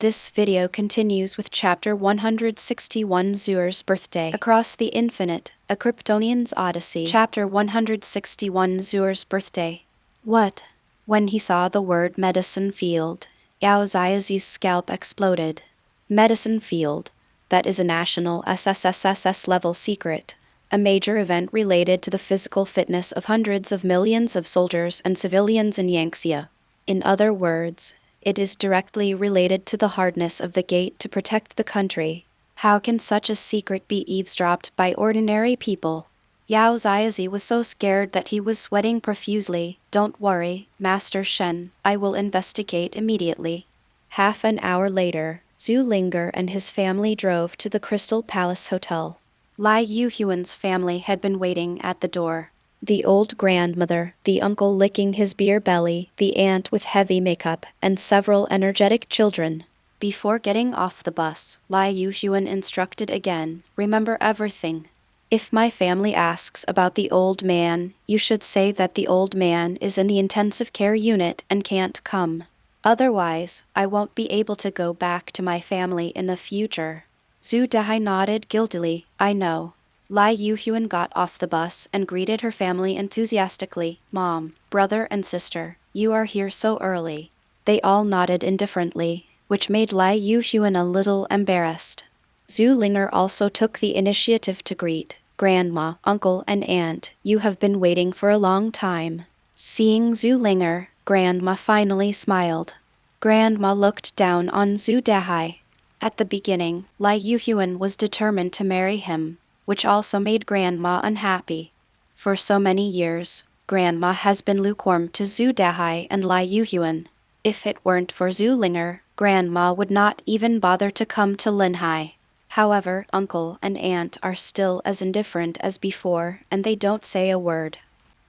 This video continues with Chapter 161 Xueer's Birthday. Across the Infinite, a Kryptonian's Odyssey. Chapter 161 Xueer's Birthday. What? When he saw the word medicine field, Yao Xiaozi's scalp exploded. Medicine field. That is a national SSSS level secret. A major event related to the physical fitness of hundreds of millions of soldiers and civilians in Yangxia. In other words, it is directly related to the hardness of the gate to protect the country. How can such a secret be eavesdropped by ordinary people? Yao Xiaozi was so scared that he was sweating profusely. Don't worry, Master Shen, I will investigate immediately. Half an hour later, Zhu Linger and his family drove to the Crystal Palace Hotel. Lai Yuhuan's family had been waiting at the door. The old grandmother, the uncle licking his beer belly, the aunt with heavy makeup, and several energetic children. Before getting off the bus, Lai Yuhuan instructed again, remember everything. If my family asks about the old man, you should say that the old man is in the intensive care unit and can't come. Otherwise, I won't be able to go back to my family in the future. Zhu Dahai nodded guiltily, I know. Lai Yuhuan got off the bus and greeted her family enthusiastically. Mom, brother and sister, you are here so early. They all nodded indifferently, which made Lai Yuhuan a little embarrassed. Zhu Linger also took the initiative to greet. Grandma, uncle and aunt, you have been waiting for a long time. Seeing Zhu Linger, Grandma finally smiled. Grandma looked down on Zhu Dahai. At the beginning, Lai Yuhuan was determined to marry him, which also made Grandma unhappy. For so many years, Grandma has been lukewarm to Zhu Dahai and Lai Yuhuan. If it weren't for Zhu Linger, Grandma would not even bother to come to Linhai. However, uncle and aunt are still as indifferent as before, and they don't say a word.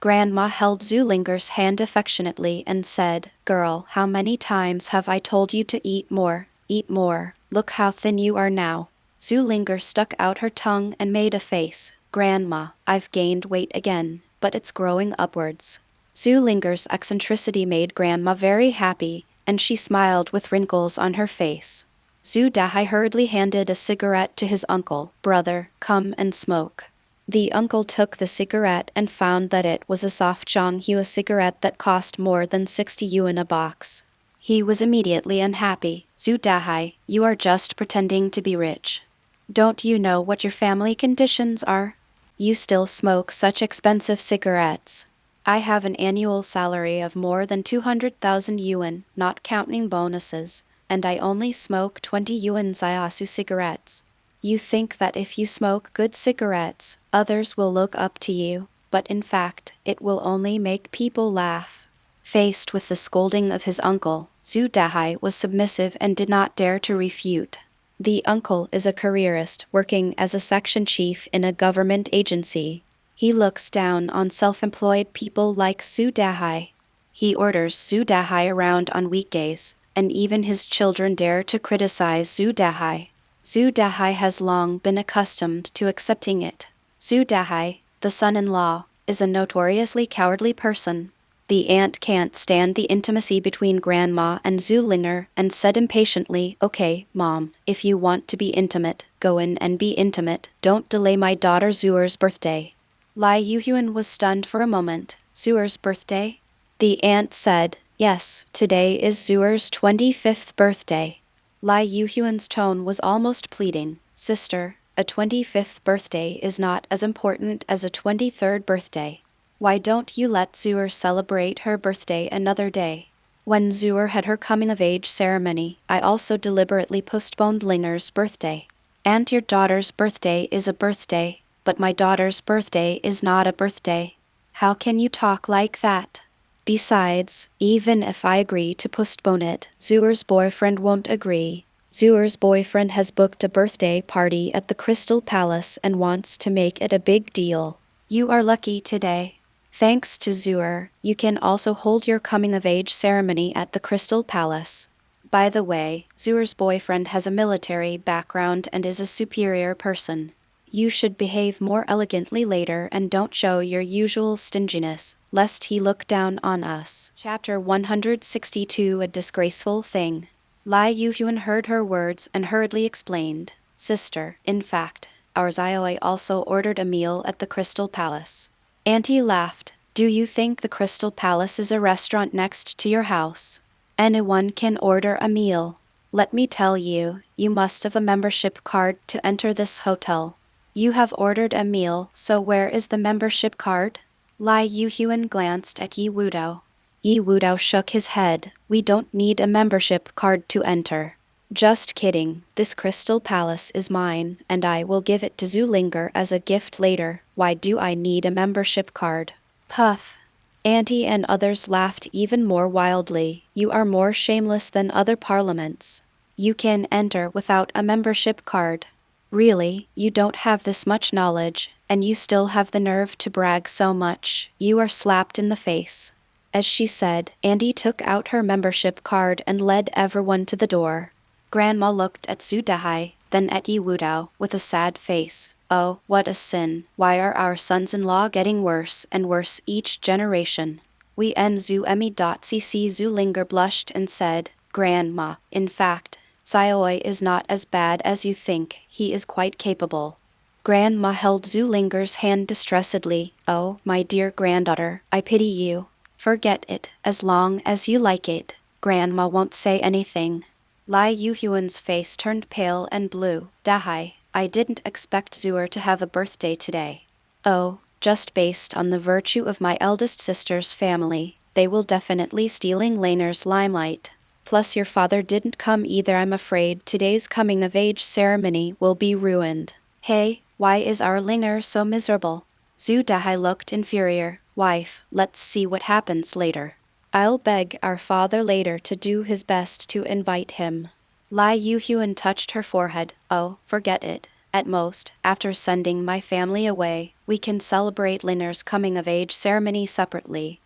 Grandma held Zhu Linger's hand affectionately and said, Girl, how many times have I told you to eat more? Eat more. Look how thin you are now. Zhu Linger stuck out her tongue and made a face. Grandma, I've gained weight again, but it's growing upwards. Zhu Linger's eccentricity made Grandma very happy, and she smiled with wrinkles on her face. Zhu Dahai hurriedly handed a cigarette to his uncle. Brother, come and smoke. The uncle took the cigarette and found that it was a soft Zhou Hu cigarette that cost more than 60 yuan a box. He was immediately unhappy. Zhu Dahai, you are just pretending to be rich. Don't you know what your family conditions are? You still smoke such expensive cigarettes. I have an annual salary of more than 200,000 yuan, not counting bonuses, and I only smoke 20 yuan Xiaosu cigarettes. You think that if you smoke good cigarettes, others will look up to you, but in fact, it will only make people laugh. Faced with the scolding of his uncle, Zhu Dahai was submissive and did not dare to refute. The uncle is a careerist working as a section chief in a government agency. He looks down on self-employed people like Zhu Dahai. He orders Zhu Dahai around on weekdays, and even his children dare to criticize Zhu Dahai. Zhu Dahai has long been accustomed to accepting it. Zhu Dahai, the son-in-law, is a notoriously cowardly person. The aunt can't stand the intimacy between Grandma and Zhu Linger and said impatiently, Okay, Mom, if you want to be intimate, go in and be intimate. Don't delay my daughter Xueer's birthday. Lai Yuhuan was stunned for a moment. Xueer's birthday? The aunt said, Yes, today is Xueer's 25th birthday. Lai Yuhuan's tone was almost pleading. Sister, a 25th birthday is not as important as a 23rd birthday. Why don't you let Xueer celebrate her birthday another day? When Xueer had her coming-of-age ceremony, I also deliberately postponed Linger's birthday. And your daughter's birthday is a birthday, but my daughter's birthday is not a birthday. How can you talk like that? Besides, even if I agree to postpone it, Xueer's boyfriend won't agree. Xueer's boyfriend has booked a birthday party at the Crystal Palace and wants to make it a big deal. You are lucky today. Thanks to Xueer, you can also hold your coming-of-age ceremony at the Crystal Palace. By the way, Xueer's boyfriend has a military background and is a superior person. You should behave more elegantly later and don't show your usual stinginess, lest he look down on us. Chapter 162 A Disgraceful Thing. Lai Yuhyun heard her words and hurriedly explained, "Sister, in fact, our Xiaoe also ordered a meal at the Crystal Palace." Auntie laughed. "Do you think the Crystal Palace is a restaurant next to your house? Anyone can order a meal. Let me tell you, you must have a membership card to enter this hotel. You have ordered a meal, so where is the membership card?" Lai Yuhyun glanced at Ye Wudao. Ye Wudao shook his head. "We don't need a membership card to enter." "Just kidding, this Crystal Palace is mine, and I will give it to Zulinger as a gift later. Why do I need a membership card?" Puff. Auntie and others laughed even more wildly. "You are more shameless than other parliaments. You can enter without a membership card. Really, you don't have this much knowledge, and you still have the nerve to brag so much. You are slapped in the face." As she said, Andy took out her membership card and led everyone to the door. Grandma looked at Zhu Dahai, then at Ye Wudao, with a sad face. "Oh, what a sin. Why are our sons-in-law getting worse and worse each generation?" We Zhu Emi.cc Zulinger blushed and said, "Grandma, in fact, Xiaoe is not as bad as you think. He is quite capable." Grandma held Zulinger's hand distressedly. "Oh, my dear granddaughter, I pity you. Forget it, as long as you like it. Grandma won't say anything." Lai Yuhyun's face turned pale and blue. "Dahai, I didn't expect Xueer to have a birthday today." "Oh, just based on the virtue of my eldest sister's family, they will definitely stealing Laner's limelight. Plus your father didn't come either. I'm afraid today's coming-of-age ceremony will be ruined." "Hey, why is our Laner so miserable?" Zhu Dahai looked inferior. "Wife, let's see what happens later. I'll beg our father later to do his best to invite him." Lai Yuhyun touched her forehead. "Oh, forget it. At most, after sending my family away, we can celebrate Liner's coming-of-age ceremony separately."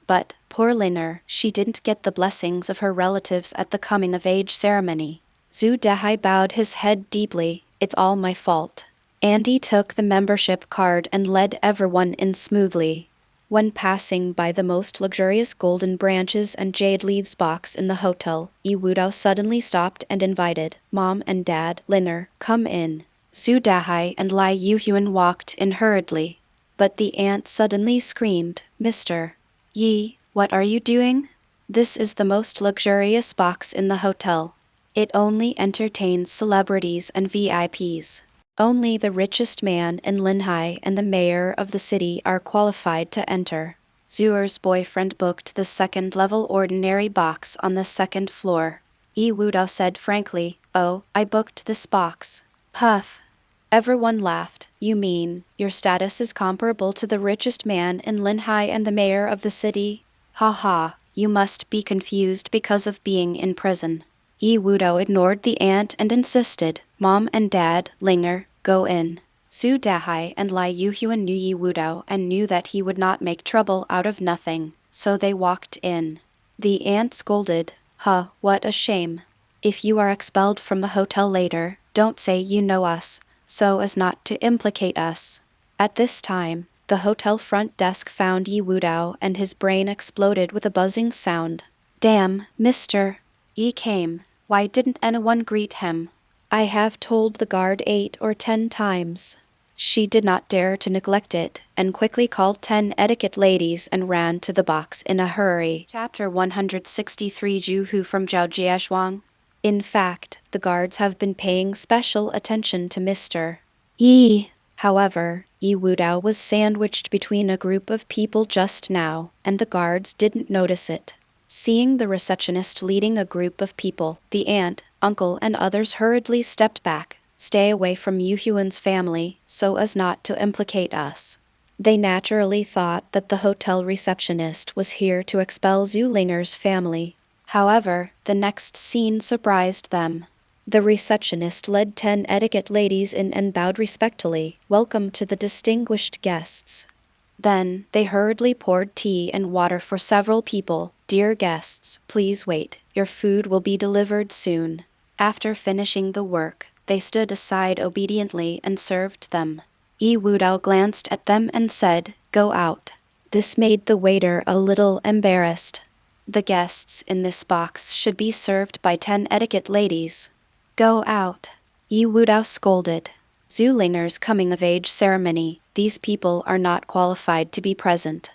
But, poor Liner, she didn't get the blessings of her relatives at the coming-of-age ceremony. Zhu Dahai bowed his head deeply. "It's all my fault." Andy took the membership card and led everyone in smoothly. When passing by the most luxurious golden branches and jade leaves box in the hotel, Ye Wudao suddenly stopped and invited, "Mom and Dad, Liner, come in." Zhu Dahai and Lai Yuhyun walked in hurriedly. But the aunt suddenly screamed, "Mr. Yi, what are you doing? This is the most luxurious box in the hotel. It only entertains celebrities and VIPs. Only the richest man in Linhai and the mayor of the city are qualified to enter." Xueer's boyfriend booked the second-level ordinary box on the second floor. Ye Wudao said frankly, "Oh, I booked this box." Puff. Everyone laughed. "You mean, your status is comparable to the richest man in Linhai and the mayor of the city? Ha ha, you must be confused because of being in prison." Ye Wudao ignored the aunt and insisted, "Mom and Dad, Linger, go in." Zhu Dahai and Lai Yuhyun knew Ye Wudao and knew that he would not make trouble out of nothing, so they walked in. The aunt scolded, "Huh, what a shame. If you are expelled from the hotel later, don't say you know us, so as not to implicate us." At this time, the hotel front desk found Ye Wudao and his brain exploded with a buzzing sound. "Damn, Mr. Yi came. Why didn't anyone greet him? I have told the guard 8 or 10 times." She did not dare to neglect it, and quickly called 10 etiquette ladies and ran to the box in a hurry. Chapter 163 Zhou Hu from Zhoujiazhuang. In fact, the guards have been paying special attention to Mr. Yi. However, Ye Wudao was sandwiched between a group of people just now, and the guards didn't notice it. Seeing the receptionist leading a group of people, the aunt, uncle and others hurriedly stepped back. "Stay away from Yuhyun's family, so as not to implicate us." They naturally thought that the hotel receptionist was here to expel Zulinger's family. However, the next scene surprised them. The receptionist led 10 etiquette ladies in and bowed respectfully, "Welcome to the distinguished guests." Then, they hurriedly poured tea and water for several people. "Dear guests, please wait. Your food will be delivered soon." After finishing the work, they stood aside obediently and served them. Ye Wudao glanced at them and said, "Go out." This made the waiter a little embarrassed. The guests in this box should be served by 10 etiquette ladies. Go out. Ye Wudao scolded. Zhu Linger's coming-of-age ceremony, these people are not qualified to be present.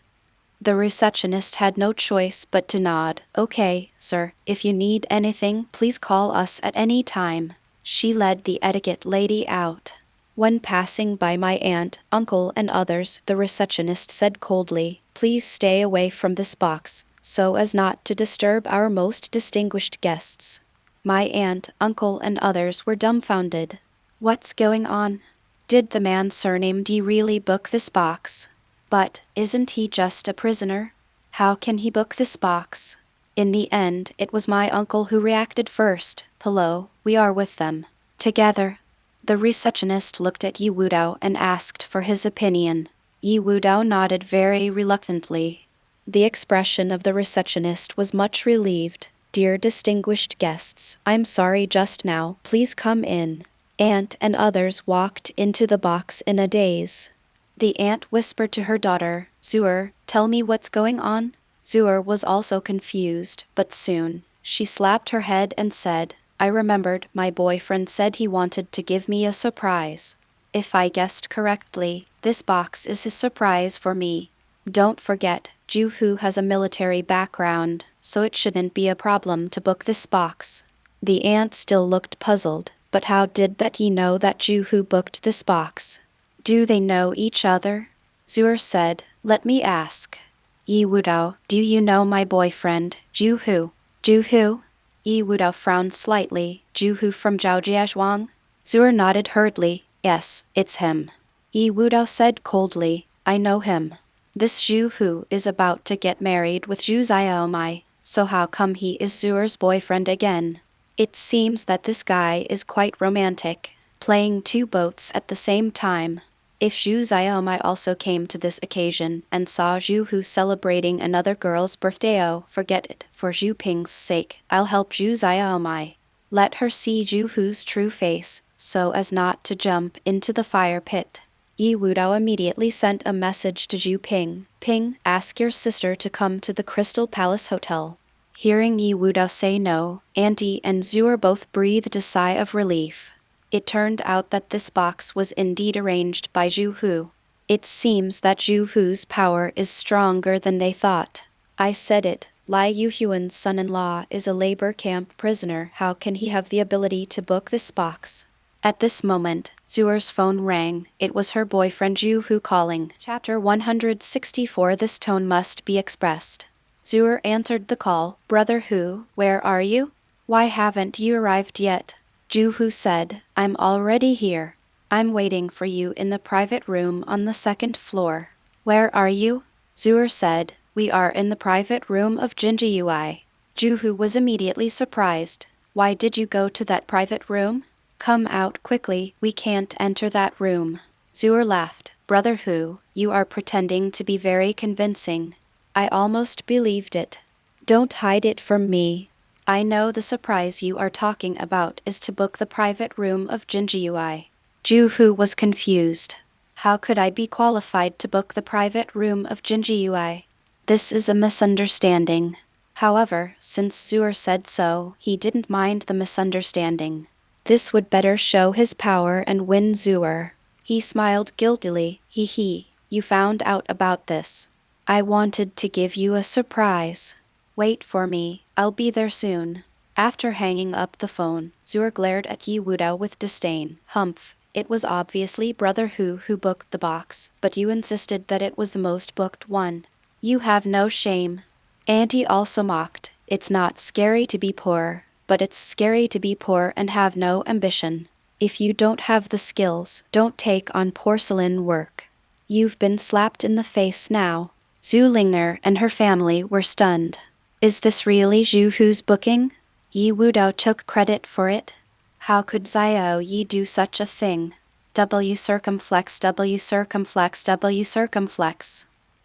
The receptionist had no choice but to nod. Okay, sir, if you need anything, please call us at any time. She led the etiquette lady out. When passing by my aunt, uncle, and others, the receptionist said coldly, please stay away from this box, so as not to disturb our most distinguished guests. My aunt, uncle, and others were dumbfounded. What's going on? Did the man surnamed Yi really book this box? But isn't he just a prisoner? How can he book this box? In the end, it was my uncle who reacted first. Hello, we are with them. Together. The receptionist looked at Ye Wudao and asked for his opinion. Ye Wudao nodded very reluctantly. The expression of the receptionist was much relieved. Dear distinguished guests, I'm sorry just now, please come in. Aunt and others walked into the box in a daze. The aunt whispered to her daughter, Xueer, tell me what's going on? Xueer was also confused, but soon, she slapped her head and said, I remembered, my boyfriend said he wanted to give me a surprise. If I guessed correctly, this box is his surprise for me. Don't forget, Zhou Hu has a military background, so it shouldn't be a problem to book this box. The aunt still looked puzzled, but how did that he know that Zhou Hu booked this box? Do they know each other? Xueer said, let me ask. Ye Wudao, do you know my boyfriend, Zhou Hu? Zhou Hu? Ye Wudao frowned slightly. Zhou Hu from Zhoujiazhuang? Xueer nodded hurriedly. Yes, it's him. Ye Wudao said coldly, I know him. This Zhou Hu is about to get married with Zhoujiazhuang, so how come he is Xueer's boyfriend again? It seems that this guy is quite romantic, playing two boats at the same time. If Zhoujiazhuang also came to this occasion and saw Zhou Hu celebrating another girl's birthday, forget it, for Zhou Ping's sake, I'll help Zhoujiazhuang. Let her see Zhou Hu's true face, so as not to jump into the fire pit. Ye Wudao immediately sent a message to Zhou Ping. Ping, ask your sister to come to the Crystal Palace Hotel. Hearing Ye Wudao say no, Auntie and Xueer both breathed a sigh of relief. It turned out that this box was indeed arranged by Zhou Hu. It seems that Zhou Hu's power is stronger than they thought. I said it, Lai Yuhuan's son-in-law is a labor camp prisoner. How can he have the ability to book this box? At this moment, Xueer's phone rang. It was her boyfriend Zhou Hu calling. Chapter 164. This tone must be expressed. Xueer answered the call. Brother Hu, where are you? Why haven't you arrived yet? Zhou Hu said, I'm already here. I'm waiting for you in the private room on the second floor. Where are you? Xueer said, we are in the private room of Zhoujiazhuang. Zhou Hu was immediately surprised. Why did you go to that private room? Come out quickly, we can't enter that room. Xueer laughed. Brother Hu, you are pretending to be very convincing. I almost believed it. Don't hide it from me. I know the surprise you are talking about is to book the private room of Zhoujiazhuang. Zhou Hu was confused. How could I be qualified to book the private room of Zhoujiazhuang? This is a misunderstanding. However, since Xueer said so, he didn't mind the misunderstanding. This would better show his power and win Xueer. He smiled guiltily. You found out about this. I wanted to give you a surprise. Wait for me, I'll be there soon. After hanging up the phone, Xueer glared at Ye Wudao with disdain. Humph, it was obviously Brother Hu booked the box, but you insisted that it was the most booked one. You have no shame. Auntie also mocked. It's not scary to be poor, but it's scary to be poor and have no ambition. If you don't have the skills, don't take on porcelain work. You've been slapped in the face now. Zhu Linger and her family were stunned. Is this really Zhou Hu's booking? Ye Wudao took credit for it. How could Xiao Yi do such a thing? W circumflex.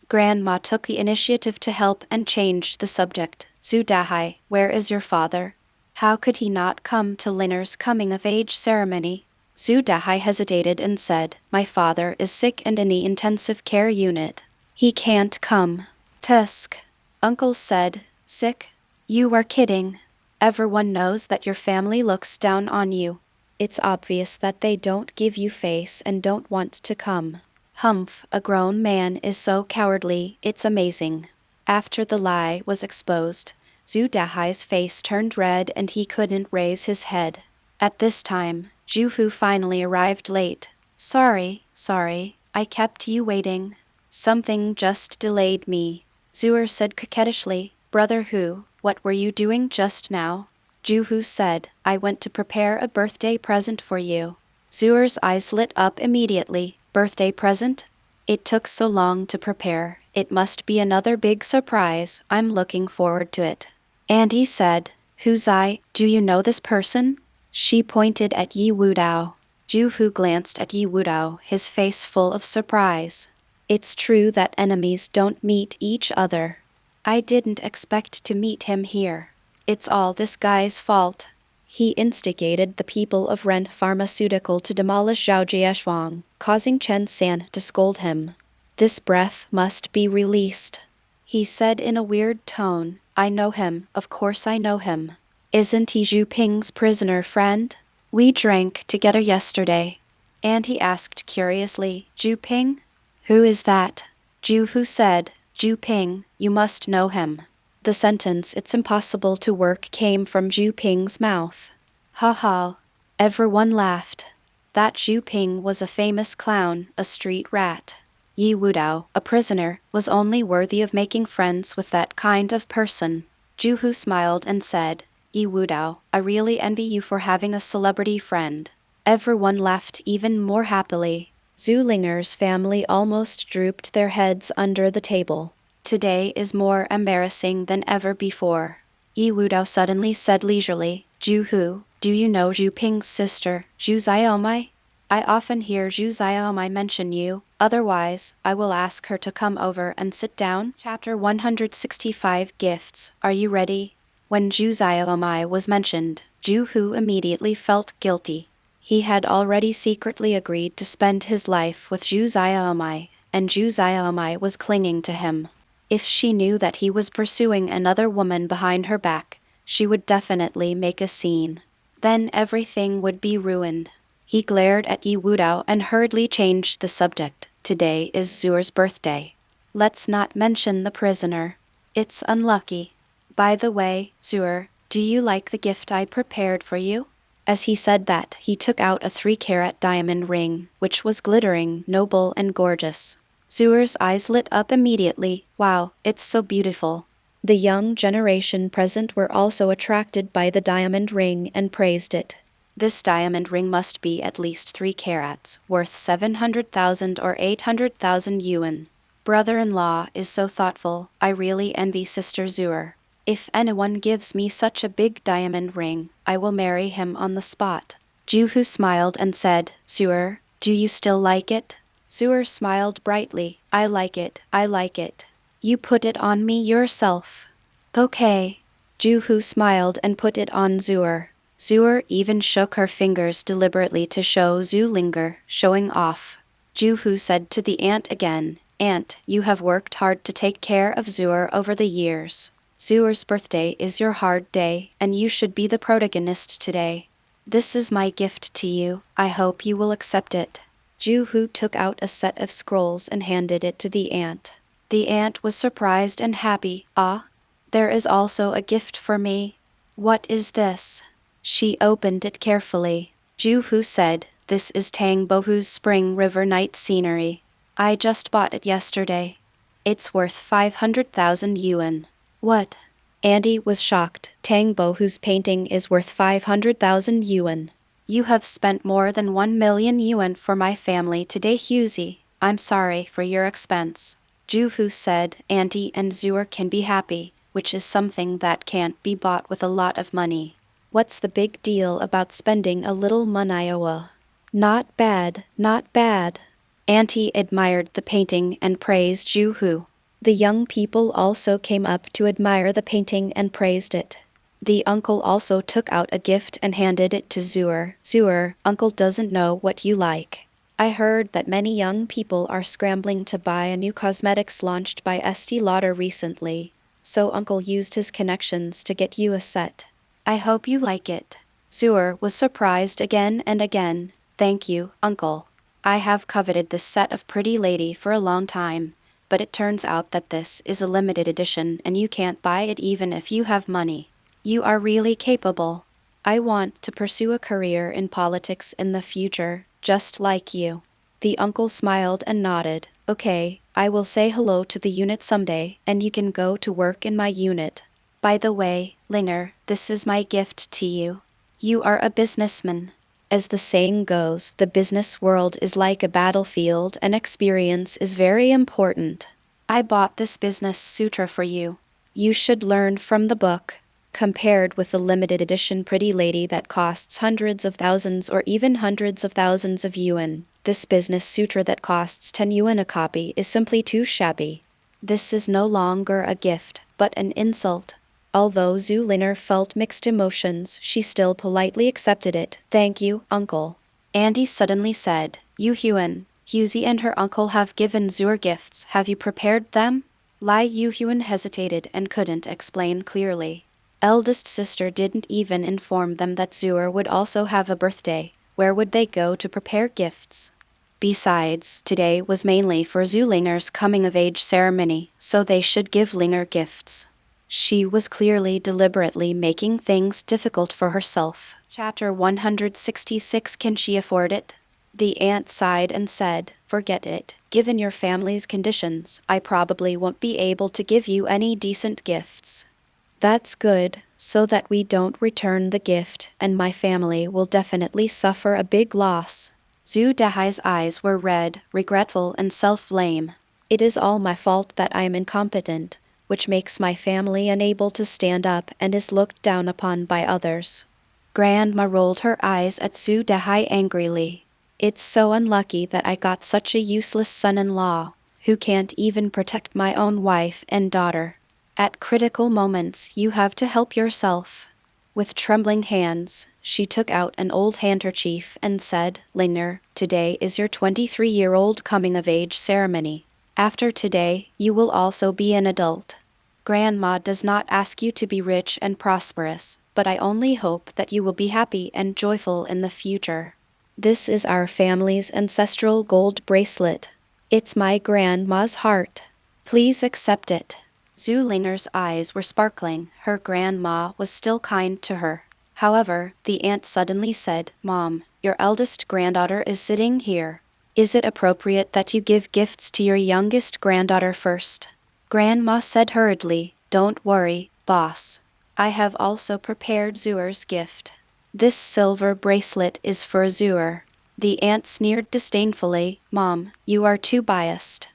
Grandma took the initiative to help and changed the subject. Zhu Dahai, where is your father? How could he not come to Linger's coming-of-age ceremony? Zhu Dahai hesitated and said, my father is sick and in the intensive care unit. He can't come. Tusk. Uncle said, Sick? You are kidding. Everyone knows that your family looks down on you. It's obvious that they don't give you face and don't want to come. Humph, a grown man is so cowardly, it's amazing. After the lie was exposed, Zhu Dahai's face turned red and he couldn't raise his head. At this time, Zhou Hu finally arrived late. Sorry, I kept you waiting. Something just delayed me. Xueer said coquettishly. Brother Hu, what were you doing just now? Zhou Hu said, I went to prepare a birthday present for you. Xueer's eyes lit up immediately. Birthday present? It took so long to prepare. It must be another big surprise. I'm looking forward to it. Andy said, Who's I? Do you know this person? She pointed at Ye Wudao. Zhou Hu glanced at Ye Wudao, his face full of surprise. It's true that enemies don't meet each other. I didn't expect to meet him here. It's all this guy's fault. He instigated the people of Ren Pharmaceutical to demolish Zhoujiazhuang, causing Chen San to scold him. This breath must be released. He said in a weird tone, I know him, of course I know him. Isn't he Zhou Ping's prisoner friend? We drank together yesterday. And he asked curiously, Zhou Ping? Who is that? Zhou Hu said, Zhou Ping, you must know him. The sentence it's impossible to work came from Zhou Ping's mouth. Ha ha. Everyone laughed. That Zhou Ping was a famous clown, a street rat. Ye Wudao, a prisoner, was only worthy of making friends with that kind of person. Zhou Hu smiled and said, Ye Wudao, I really envy you for having a celebrity friend. Everyone laughed even more happily. Zhu Linger's family almost drooped their heads under the table. Today is more embarrassing than ever before. Ye Wudao suddenly said leisurely, Zhu Hu, do you know Zhou Ping's sister, Zhoujiazhuang? I often hear Zhoujiazhuang mention you, otherwise, I will ask her to come over and sit down. Chapter 165 Gifts. Are you ready? When Zhoujiazhuang was mentioned, Zhu Hu immediately felt guilty. He had already secretly agreed to spend his life with Zhoujiazhuang, and Zhoujiazhuang was clinging to him. If she knew that he was pursuing another woman behind her back, she would definitely make a scene. Then everything would be ruined. He glared at Ye Wudao and hurriedly changed the subject. Today is Xueer's birthday. Let's not mention the prisoner. It's unlucky. By the way, Xueer, do you like the gift I prepared for you? As he said that, he took out a 3-carat diamond ring, which was glittering, noble and gorgeous. Xueer's eyes lit up immediately. Wow, it's so beautiful. The young generation present were also attracted by the diamond ring and praised it. This diamond ring must be at least 3 carats, worth 700,000 or 800,000 yuan. Brother-in-law is so thoughtful. I really envy Sister Xueer. If anyone gives me such a big diamond ring, I will marry him on the spot. Zhou Hu smiled and said, Xueer, do you still like it? Xueer smiled brightly. I like it. You put it on me yourself. Okay. Zhou Hu smiled and put it on Xueer. Xueer even shook her fingers deliberately to show Zhu Linger, showing off. Zhou Hu said to the aunt again, Aunt, you have worked hard to take care of Xueer over the years. Xueer's birthday is your hard day, and you should be the protagonist today. This is my gift to you. I hope you will accept it. Zhou Hu took out a set of scrolls and handed it to the aunt. The aunt was surprised and happy. Ah, there is also a gift for me. What is this? She opened it carefully. Zhou Hu said, This is Tang Bohu's Spring River Night scenery. I just bought it yesterday. It's worth 500,000 yuan. What? Andy was shocked. Tang Bohu's painting is worth 500,000 yuan. You have spent more than 1 million yuan for my family today, Huzi. I'm sorry for your expense. Zhou Hu said, Auntie and Xueer can be happy, which is something that can't be bought with a lot of money. What's the big deal about spending a little money? Not bad. Auntie admired the painting and praised Zhou Hu. The young people also came up to admire the painting and praised it. The uncle also took out a gift and handed it to Xueer. Xueer, uncle doesn't know what you like. I heard that many young people are scrambling to buy a new cosmetics launched by Estee Lauder recently. so Uncle used his connections to get you a set. I hope you like it. Xueer was surprised again and again. Thank you, Uncle. I have coveted this set of Pretty Lady for a long time, but it turns out that this is a limited edition and you can't buy it even if you have money. You are really capable. I want to pursue a career in politics in the future, just like you. The uncle smiled and nodded. Okay, I will say hello to the unit someday, and you can go to work in my unit. By the way, Linger, this is my gift to you. You are a businessman. As the saying goes, the business world is like a battlefield and experience is very important. I bought this business sutra for you. You should learn from the book. Compared with the limited edition Pretty Lady that costs hundreds of thousands or even hundreds of thousands of yuan, this business sutra that costs 10 yuan a copy is simply too shabby. This is no longer a gift, but an insult. Although Zhu Liner felt mixed emotions, she still politely accepted it. Thank you, Uncle. Andy suddenly said, Yu Huan, Huzi and her uncle have given Xueer gifts. Have you prepared them? Lai Yu Huan hesitated and couldn't explain clearly. Eldest sister didn't even inform them that Xueer would also have a birthday. Where would they go to prepare gifts? Besides, today was mainly for Zhu Linger's coming-of-age ceremony, so they should give Linger gifts. She was clearly deliberately making things difficult for herself. Chapter 166. Can she afford it? The aunt sighed and said, Forget it. Given your family's conditions, I probably won't be able to give you any decent gifts. That's good, so that we don't return the gift, and my family will definitely suffer a big loss. Zhu Dahai's eyes were red, regretful, and self-blame. It is all my fault that I am incompetent, which makes my family unable to stand up and is looked down upon by others. Grandma rolled her eyes at Zhu Dahai angrily. It's so unlucky that I got such a useless son-in-law, who can't even protect my own wife and daughter. At critical moments, you have to help yourself. With trembling hands, she took out an old handkerchief and said, Linger, today is your 23-year-old coming-of-age ceremony. After today, you will also be an adult. Grandma does not ask you to be rich and prosperous, but I only hope that you will be happy and joyful in the future. This is our family's ancestral gold bracelet. It's my grandma's heart. Please accept it. Zhu Linger's eyes were sparkling. Her grandma was still kind to her. However, the aunt suddenly said, Mom, your eldest granddaughter is sitting here. Is it appropriate that you give gifts to your youngest granddaughter first? Grandma said hurriedly, Don't worry, boss. I have also prepared Xueer's gift. This silver bracelet is for Xueer. The aunt sneered disdainfully, Mom, you are too biased.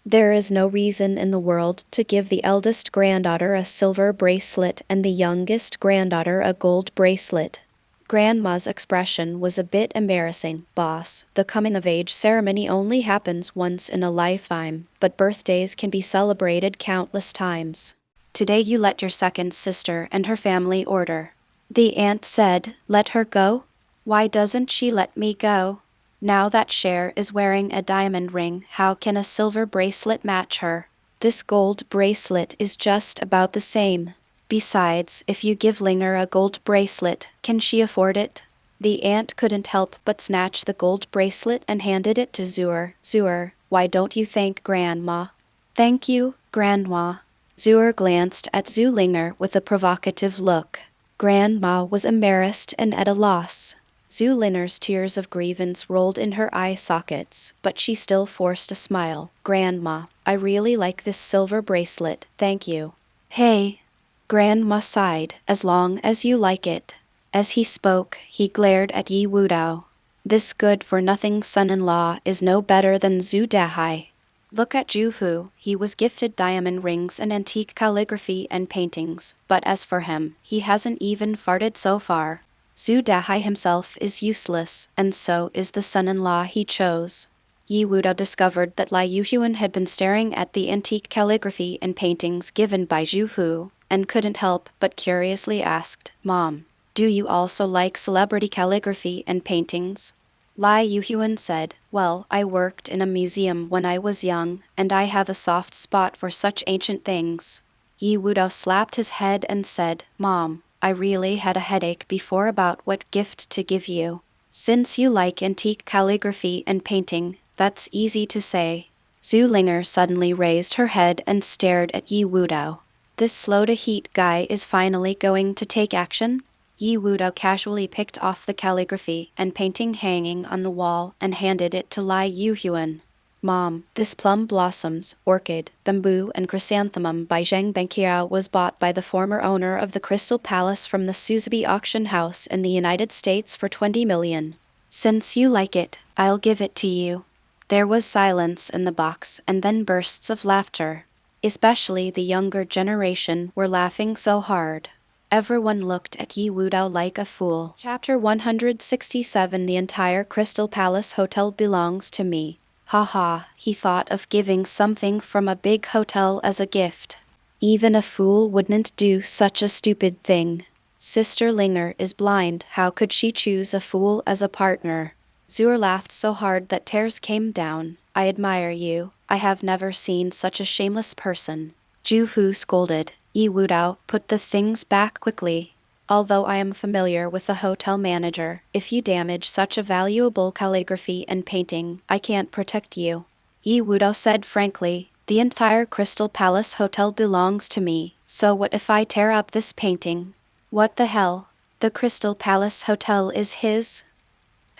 There is no reason in the world to give the eldest granddaughter a silver bracelet and the youngest granddaughter a gold bracelet. Grandma's expression was a bit embarrassing. Boss, the coming-of-age ceremony only happens once in a lifetime, but birthdays can be celebrated countless times. Today you let your second sister and her family order. The aunt said, Let her go? Why doesn't she let me go? Now that Xueer is wearing a diamond ring, how can a silver bracelet match her? This gold bracelet is just about the same. Besides, if you give Linger a gold bracelet, can she afford it? The aunt couldn't help but snatch the gold bracelet and handed it to Xueer. Xueer, why don't you thank Grandma? Thank you, Grandma. Xueer glanced at Zhu Linger with a provocative look. Grandma was embarrassed and at a loss. Zhu Linger's tears of grievance rolled in her eye sockets, but she still forced a smile. Grandma, I really like this silver bracelet, thank you. Hey. Grandma sighed, as long as you like it. As he spoke, he glared at Ye Wudao. This good-for-nothing son-in-law is no better than Zhu Dahai. Look at Zhou Hu, he was gifted diamond rings and antique calligraphy and paintings, but as for him, he hasn't even farted so far. Zhu Dahai himself is useless, and so is the son-in-law he chose. Ye Wudao discovered that Lai Yuhuan had been staring at the antique calligraphy and paintings given by Zhou Hu, and couldn't help but curiously asked, Mom, do you also like celebrity calligraphy and paintings? Lai Yuhuan said, Well, I worked in a museum when I was young, and I have a soft spot for such ancient things. Ye Wudao slapped his head and said, "Mom, I really had a headache before about what gift to give you. Since you like antique calligraphy and painting, that's easy to say." Zhu Linger suddenly raised her head and stared at Ye Wudao. This slow-to-heat guy is finally going to take action? Ye Wudao casually picked off the calligraphy and painting hanging on the wall and handed it to Lai Yuhuan. "Mom, this plum blossoms, orchid, bamboo, and chrysanthemum by Zhang Benqiao was bought by the former owner of the Crystal Palace from the Sotheby's auction house in the United States for 20 million. Since you like it, I'll give it to you." There was silence in the box and then bursts of laughter. Especially the younger generation were laughing so hard. Everyone looked at Ye Wudao like a fool. Chapter 167. The entire Crystal Palace Hotel belongs to me. Haha, he thought of giving something from a big hotel as a gift. Even a fool wouldn't do such a stupid thing. Sister Linger is blind, how could she choose a fool as a partner? Xueer laughed so hard that tears came down. "I admire you. I have never seen such a shameless person." Zhou Hu scolded. "Ye Wudao, put the things back quickly. Although I am familiar with the hotel manager, if you damage such a valuable calligraphy and painting, I can't protect you." Ye Wudao said frankly, "The entire Crystal Palace Hotel belongs to me, so what if I tear up this painting?" "What the hell? The Crystal Palace Hotel is his?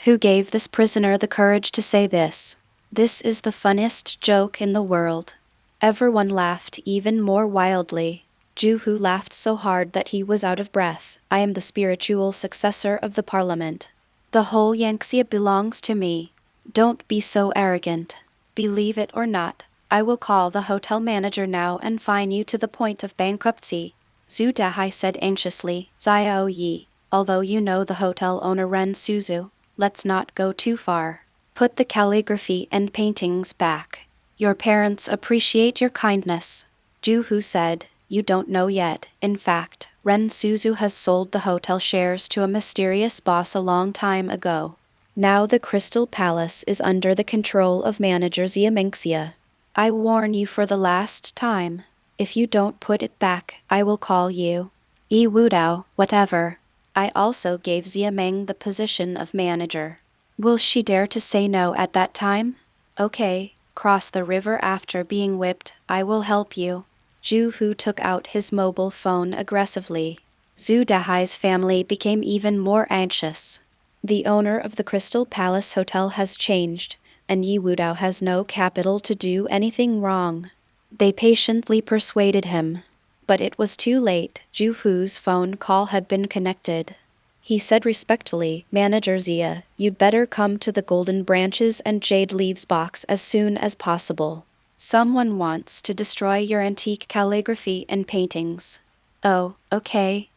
Who gave this prisoner the courage to say this? This is the funniest joke in the world." Everyone laughed even more wildly. Zhou Hu laughed so hard that he was out of breath. "I am the spiritual successor of the parliament. The whole Yangtze belongs to me. Don't be so arrogant. Believe it or not, I will call the hotel manager now and fine you to the point of bankruptcy." Zhu Dahai said anxiously, "Xiao Yi, although you know the hotel owner Ren Suzu, let's not go too far. Put the calligraphy and paintings back. Your parents appreciate your kindness." Zhu Hu said, "You don't know yet. In fact, Ren Suzu has sold the hotel shares to a mysterious boss a long time ago. Now the Crystal Palace is under the control of manager Zia Mengxia. I warn you for the last time. If you don't put it back, I will call you." "Ye Wudao, whatever. I also gave Zia Meng the position of manager. Will she dare to say no at that time? Okay, cross the river after being whipped, I will help you." Zhu Hu took out his mobile phone aggressively. Zhu Dahai's family became even more anxious. The owner of the Crystal Palace Hotel has changed, and Ye Wudao has no capital to do anything wrong. They patiently persuaded him. But it was too late. Zhu Hu's phone call had been connected. He said respectfully, "Manager Zia, you'd better come to the Golden Branches and Jade Leaves box as soon as possible. Someone wants to destroy your antique calligraphy and paintings." "Oh, okay,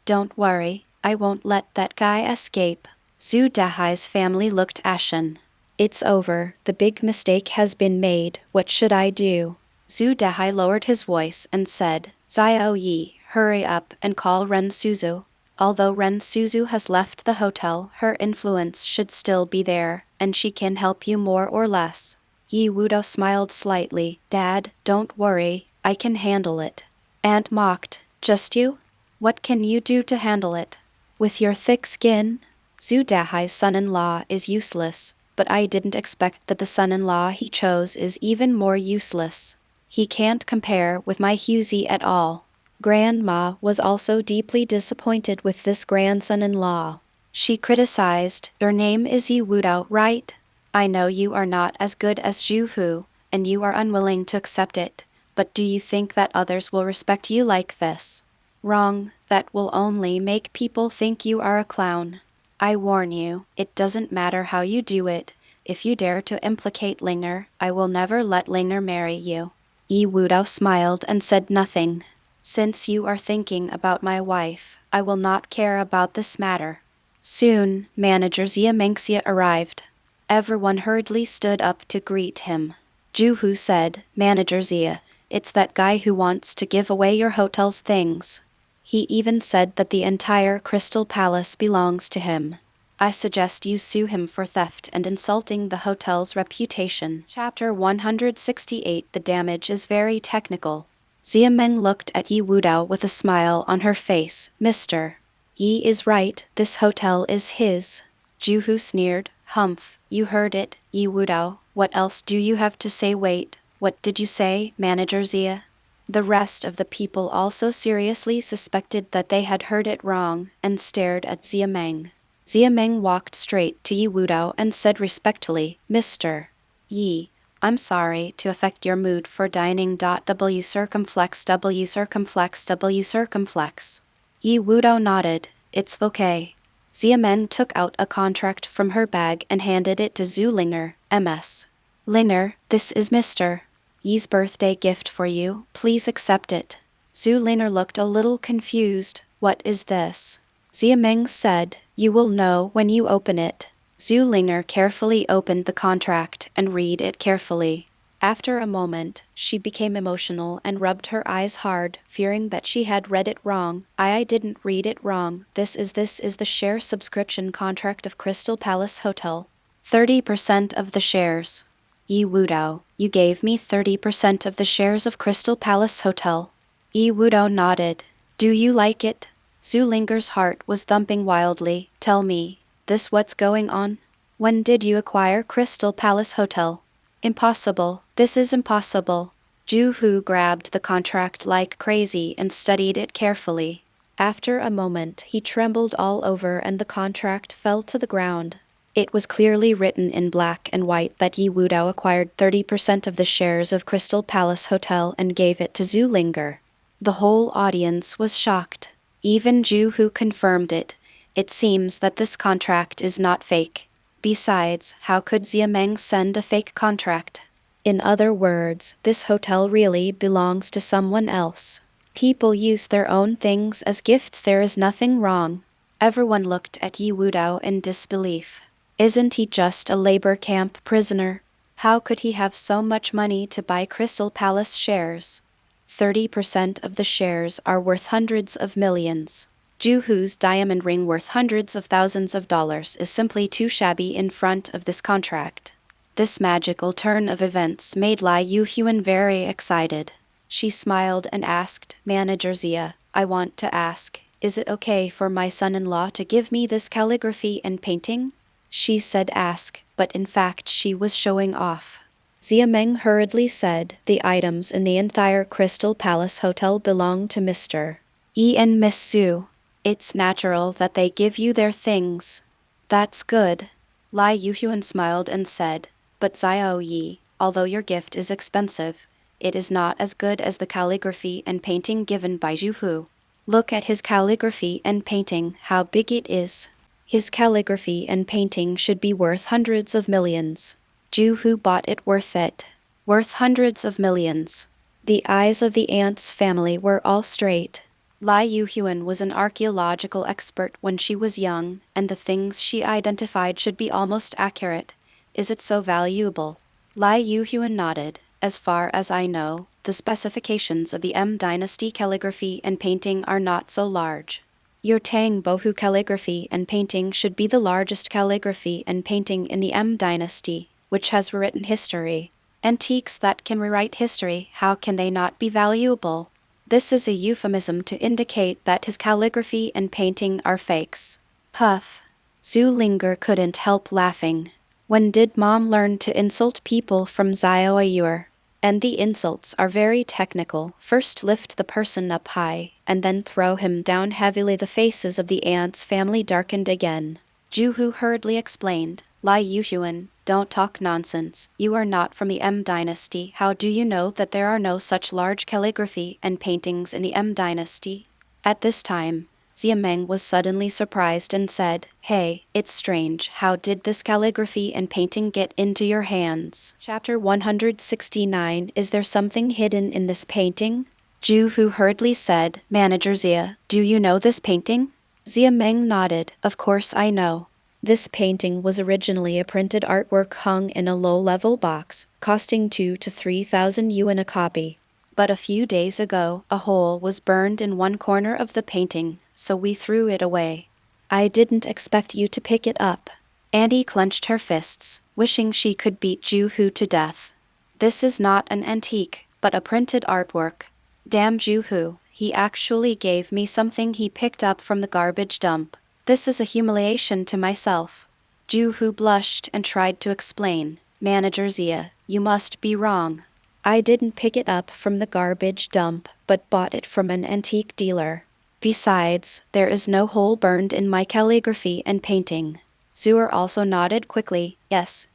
don't worry. I won't let that guy escape." Zhu Dahai's family looked ashen. "It's over. The big mistake has been made. What should I do?" Zhu Dahai lowered his voice and said, "Xiao Yi, hurry up and call Ren Suzu. Although Ren Suzu has left the hotel, her influence should still be there, and she can help you more or less." Ye Wudao smiled slightly. "Dad, don't worry, I can handle it." Aunt mocked, "Just you? What can you do to handle it? With your thick skin?" Zhu Dahai's son-in-law is useless, but I didn't expect that the son-in-law he chose is even more useless. He can't compare with my Hughie at all. Grandma was also deeply disappointed with this grandson-in-law. She criticized, "Your name is Ye Wudao, right? I know you are not as good as Zhu Hu, and you are unwilling to accept it, but do you think that others will respect you like this? Wrong, that will only make people think you are a clown. I warn you, it doesn't matter how you do it. If you dare to implicate Linger, I will never let Linger marry you." Ye Wudao smiled and said nothing. "Since you are thinking about my wife, I will not care about this matter." Soon, manager Zia Mengxia arrived. Everyone hurriedly stood up to greet him. Zhu Hu said, "Manager Zia, it's that guy who wants to give away your hotel's things. He even said that the entire Crystal Palace belongs to him. I suggest you sue him for theft and insulting the hotel's reputation." Chapter 168. The damage is very technical. Zia Meng looked at Ye Wudao with a smile on her face. Mr. Yi is right, this hotel is his. Zhou Hu sneered. Humph, you heard it, Ye Wudao. What else do you have to say? Wait, what did you say, Manager Zia? The rest of the people also seriously suspected that they had heard it wrong, and stared at Zia Meng. Zia Meng walked straight to Ye Wudao and said respectfully, Mr. Yi, I'm sorry to affect your mood for dining. W circumflex W circumflex W circumflex. Ye Wudao nodded. It's okay. Zia Meng took out a contract from her bag and handed it to Zhu Linger, MS. Linger, this is Mr. Yi's birthday gift for you. Please accept it. Zhu Linger looked a little confused. What is this? Zia Meng said, You will know when you open it. Zhu Linger carefully opened the contract and read it carefully. After a moment, she became emotional and rubbed her eyes hard, fearing that she had read it wrong. I didn't read it wrong. This is the share subscription contract of Crystal Palace Hotel. 30% of the shares. Ye Wudao, you gave me 30% of the shares of Crystal Palace Hotel. Ye Wudao nodded. Do you like it? Zhu Linger's heart was thumping wildly. Tell me, this what's going on? When did you acquire Crystal Palace Hotel? Impossible, this is impossible. Zhou Hu grabbed the contract like crazy and studied it carefully. After a moment, he trembled all over and the contract fell to the ground. It was clearly written in black and white that Ye Wudao acquired 30% of the shares of Crystal Palace Hotel and gave it to Zhu Linger. The whole audience was shocked. Even Zhou Hu confirmed it. It seems that this contract is not fake. Besides, how could Zia Meng send a fake contract? In other words, this hotel really belongs to someone else. People use their own things as gifts. There is nothing wrong. Everyone looked at Ye Wudao in disbelief. Isn't he just a labor camp prisoner? How could he have so much money to buy Crystal Palace shares? 30% of the shares are worth hundreds of millions. Zhu Hu's diamond ring worth hundreds of thousands of dollars is simply too shabby in front of this contract. This magical turn of events made Lai Yuhuan very excited. She smiled and asked, Manager Zia, I want to ask, is it okay for my son-in-law to give me this calligraphy and painting? She said ask, but in fact she was showing off. Zia Meng hurriedly said, the items in the entire Crystal Palace Hotel belong to Mr. Yi and Miss Zhu. It's natural that they give you their things. That's good. Lai Yuhuan smiled and said, but Xiao Yi, although your gift is expensive, it is not as good as the calligraphy and painting given by Zhu Hu. Look at his calligraphy and painting, how big it is. His calligraphy and painting should be worth hundreds of millions. Zhu Hu bought it worth it. Worth hundreds of millions. The eyes of the aunt's family were all straight. Lai Yuhuan was an archaeological expert when she was young, and the things she identified should be almost accurate. Is it so valuable? Lai Yuhuan nodded. As far as I know, the specifications of the M Dynasty calligraphy and painting are not so large. Your Tang Bohu calligraphy and painting should be the largest calligraphy and painting in the M Dynasty, which has written history. Antiques that can rewrite history, how can they not be valuable? This is a euphemism to indicate that his calligraphy and painting are fakes. Puff. Zhu Linger couldn't help laughing. When did Mom learn to insult people from Xueer? And the insults are very technical. First lift the person up high, and then throw him down heavily. The faces of the aunt's family darkened again. Zhu Hu hurriedly explained, Lai Yuhuan, don't talk nonsense. You are not from the M Dynasty. How do you know that there are no such large calligraphy and paintings in the M Dynasty? At this time, Zia Meng was suddenly surprised and said, Hey, it's strange. How did this calligraphy and painting get into your hands? Chapter 169. Is there something hidden in this painting? Zhu Hu hurriedly said, Manager Zia, do you know this painting? Zia Meng nodded. Of course I know. This painting was originally a printed artwork hung in a low-level box, costing 2,000 to 3,000 yuan a copy. But a few days ago, a hole was burned in one corner of the painting, so we threw it away. I didn't expect you to pick it up. Andy clenched her fists, wishing she could beat Zhu Hu to death. This is not an antique, but a printed artwork. Damn Zhou Hu, he actually gave me something he picked up from the garbage dump. This is a humiliation to myself. Zhou Hu blushed and tried to explain. Manager Zia, you must be wrong. I didn't pick it up from the garbage dump, but bought it from an antique dealer. Besides, there is no hole burned in my calligraphy and painting. Xueer also nodded quickly. Yes,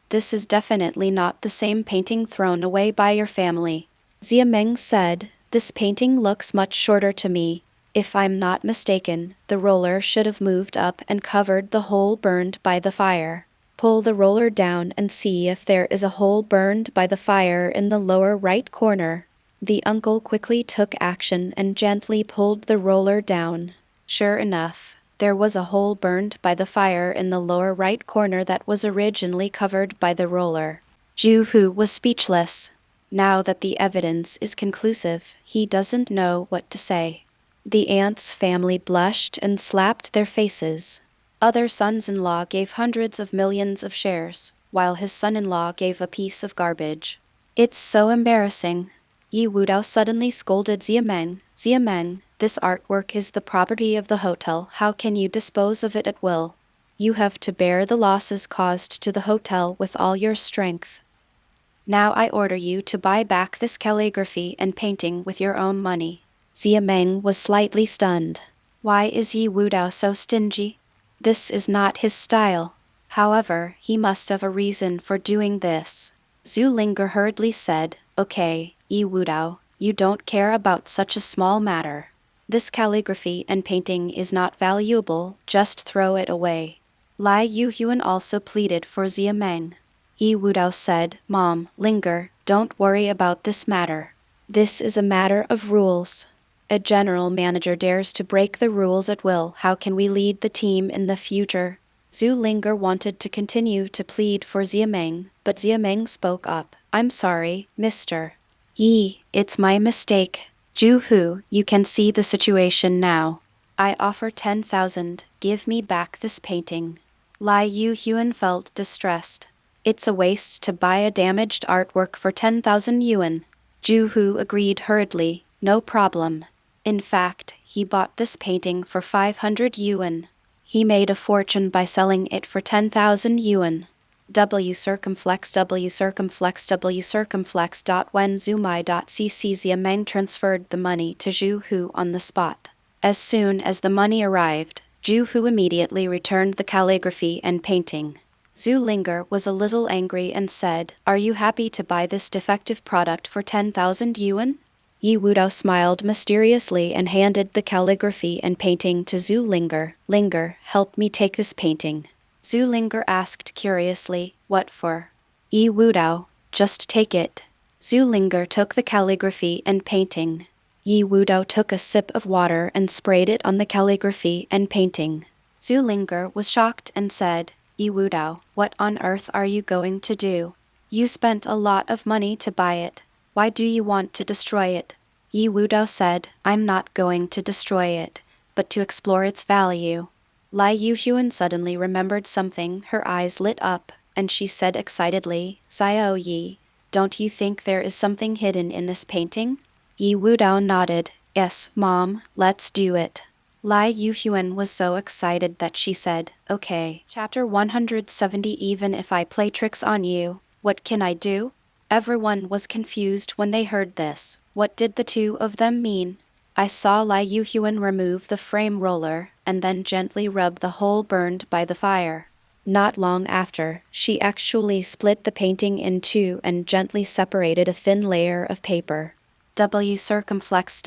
this is definitely not the same painting thrown away by your family. Zia Meng said, this painting looks much shorter to me. If I'm not mistaken, the roller should have moved up and covered the hole burned by the fire. Pull the roller down and see if there is a hole burned by the fire in the lower right corner. The uncle quickly took action and gently pulled the roller down. Sure enough, there was a hole burned by the fire in the lower right corner that was originally covered by the roller. Zhou Hu was speechless. Now that the evidence is conclusive, he doesn't know what to say. The aunt's family blushed and slapped their faces. Other sons-in-law gave hundreds of millions of shares, while his son-in-law gave a piece of garbage. It's so embarrassing. Ye Wudao suddenly scolded Zia Meng. Zia Meng, this artwork is the property of the hotel. How can you dispose of it at will? You have to bear the losses caused to the hotel with all your strength. Now I order you to buy back this calligraphy and painting with your own money. Zia Meng was slightly stunned. Why is Ye Wudao so stingy? This is not his style. However, he must have a reason for doing this. Zhu Linger hurriedly said, Okay, Ye Wudao, you don't care about such a small matter. This calligraphy and painting is not valuable, just throw it away. Lai Yuhuan also pleaded for Zia Meng. Ye Wudao said, Mom, Linger, don't worry about this matter. This is a matter of rules. A general manager dares to break the rules at will. How can we lead the team in the future? Zhu Linger wanted to continue to plead for Zia Meng, but Zia Meng spoke up. I'm sorry, mister. Yi, it's my mistake. Zhu Hu, you can see the situation now. I offer 10,000, give me back this painting. Lai Yuhuan felt distressed. It's a waste to buy a damaged artwork for 10,000 yuan. Zhu Hu agreed hurriedly, no problem. In fact, he bought this painting for 500 yuan. He made a fortune by selling it for 10,000 yuan. W circumflex. When Zumai.cc Zia Meng transferred the money to Zhu Hu on the spot. As soon as the money arrived, Zhu Hu immediately returned the calligraphy and painting. Zhu Linger was a little angry and said, Are you happy to buy this defective product for 10,000 yuan? Ye Wudao smiled mysteriously and handed the calligraphy and painting to Zhu Linger. Linger, help me take this painting. Zhu Linger asked curiously, What for? Ye Wudao, just take it. Zhu Linger took the calligraphy and painting. Ye Wudao took a sip of water and sprayed it on the calligraphy and painting. Zhu Linger was shocked and said, Ye Wudao, what on earth are you going to do? You spent a lot of money to buy it. Why do you want to destroy it? Ye Wudao said, I'm not going to destroy it, but to explore its value. Lai Yuhuan suddenly remembered something, her eyes lit up, and she said excitedly, Xiao Yi, don't you think there is something hidden in this painting? Ye Wudao nodded, Yes, Mom, let's do it. Lai Yuhuan was so excited that she said, Okay. Chapter 170 Even if I play tricks on you, what can I do? Everyone was confused when they heard this. What did the two of them mean? I saw Lai Yuhuan remove the frame roller and then gently rub the hole burned by the fire. Not long after, she actually split the painting in two and gently separated a thin layer of paper. W circumflex.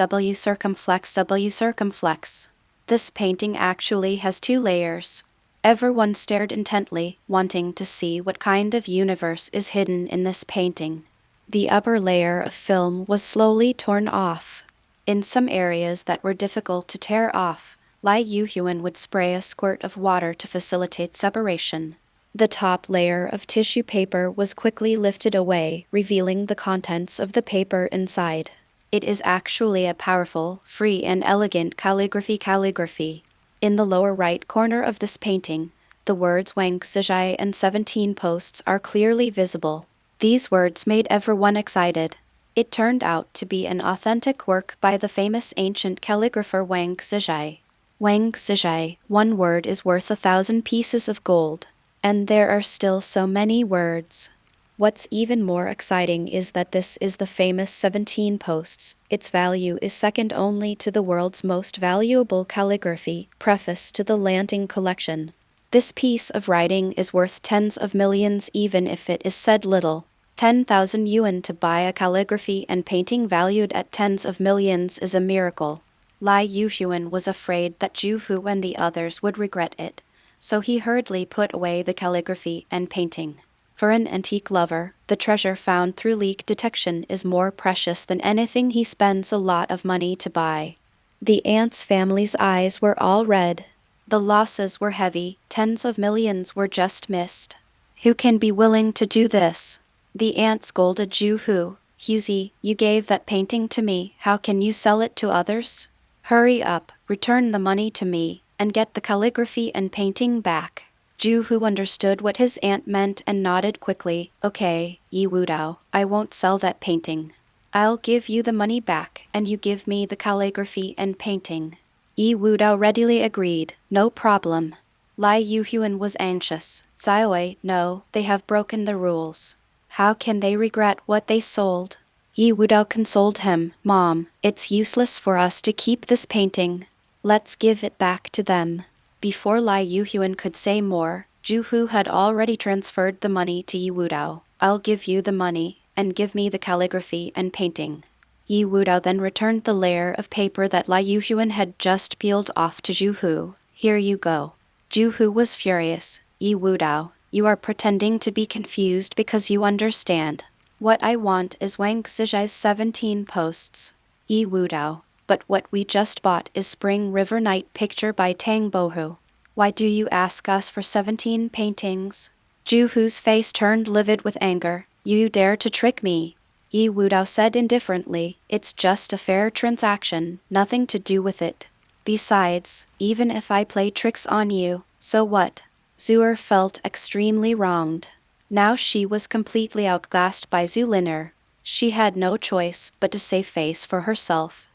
This painting actually has two layers. Everyone stared intently, wanting to see what kind of universe is hidden in this painting. The upper layer of film was slowly torn off. In some areas that were difficult to tear off, Lai Yuhuan would spray a squirt of water to facilitate separation. The top layer of tissue paper was quickly lifted away, revealing the contents of the paper inside. It is actually a powerful, free and elegant calligraphy. In the lower right corner of this painting, the words Wang Zijai and 17 posts are clearly visible. These words made everyone excited. It turned out to be an authentic work by the famous ancient calligrapher Wang Zizhai. Wang Zizhai, one word is worth 1,000 pieces of gold. And there are still so many words. What's even more exciting is that this is the famous 17 posts. Its value is second only to the world's most valuable calligraphy, preface to the Lanting collection. This piece of writing is worth tens of millions even if it is said little. 10,000 yuan to buy a calligraphy and painting valued at tens of millions is a miracle. Lai Yuhuan was afraid that Zhou Hu and the others would regret it, so he hurriedly put away the calligraphy and painting. For an antique lover, the treasure found through leak detection is more precious than anything he spends a lot of money to buy. The aunt's family's eyes were all red. The losses were heavy, tens of millions were just missed. Who can be willing to do this? The aunt scolded Zhou Hu. Hughie, you gave that painting to me, how can you sell it to others? Hurry up, return the money to me, and get the calligraphy and painting back. Zhou Hu understood what his aunt meant and nodded quickly. Okay, Ye Wudao, I won't sell that painting. I'll give you the money back, and you give me the calligraphy and painting. Ye Wudao readily agreed. No problem. Lai Yuhuan was anxious. Xiaowei, no, they have broken the rules. How can they regret what they sold? Ye Wudao consoled him. Mom, it's useless for us to keep this painting. Let's give it back to them. Before Lai Yuhuan could say more, Zhou Hu had already transferred the money to Ye Wudao. I'll give you the money, and give me the calligraphy and painting. Ye Wudao then returned the layer of paper that Lai Yuhuan had just peeled off to Zhou Hu. Here you go. Zhou Hu was furious. Ye Wudao, you are pretending to be confused because you understand. What I want is Wang Zizhai's 17 posts. Ye Wudao, but what we just bought is Spring River Night picture by Tang Bohu. Why do you ask us for 17 paintings? Zhou Hu's face turned livid with anger. You dare to trick me. Ye Wudao said indifferently, it's just a fair transaction, nothing to do with it. Besides, even if I play tricks on you, so what? Xueer felt extremely wronged. Now she was completely outclassed by Zuliner. She had no choice but to save face for herself.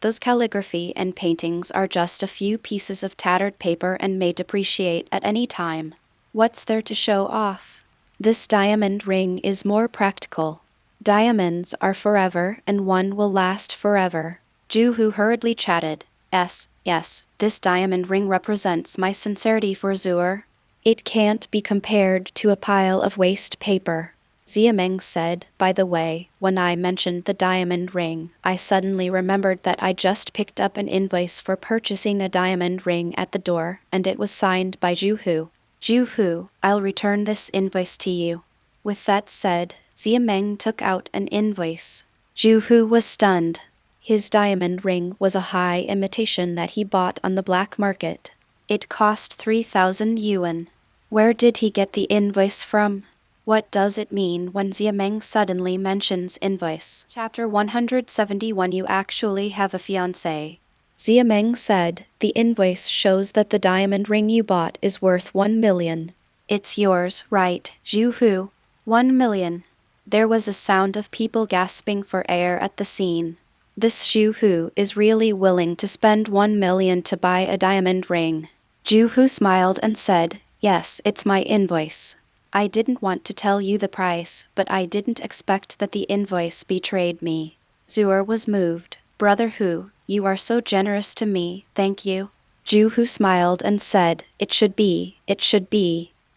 Those calligraphy and paintings are just a few pieces of tattered paper and may depreciate at any time. What's there to show off? This diamond ring is more practical. Diamonds are forever and one will last forever. Zhou Hu hurriedly chatted. Yes, this diamond ring represents my sincerity for Xueer. It can't be compared to a pile of waste paper. Xiameng said, by the way, when I mentioned the diamond ring, I suddenly remembered that I just picked up an invoice for purchasing a diamond ring at the door, and it was signed by Zhou Hu. Zhou Hu, I'll return this invoice to you. With that said, Xiameng took out an invoice. Zhou Hu was stunned. His diamond ring was a high imitation that he bought on the black market. It cost 3,000 yuan. Where did he get the invoice from? What does it mean when Xiameng suddenly mentions invoice? Chapter 171. You actually have a fiancée. Xiameng said, the invoice shows that the diamond ring you bought is worth 1 million. It's yours, right, Zhou Hu? 1 million. There was a sound of people gasping for air at the scene. This Zhou Hu is really willing to spend 1 million to buy a diamond ring. Zhou Hu smiled and said, yes, it's my invoice. I didn't want to tell you the price, but I didn't expect that the invoice betrayed me. Xueer was moved. Brother Hu, you are so generous to me, thank you. Zhou Hu smiled and said, it should be.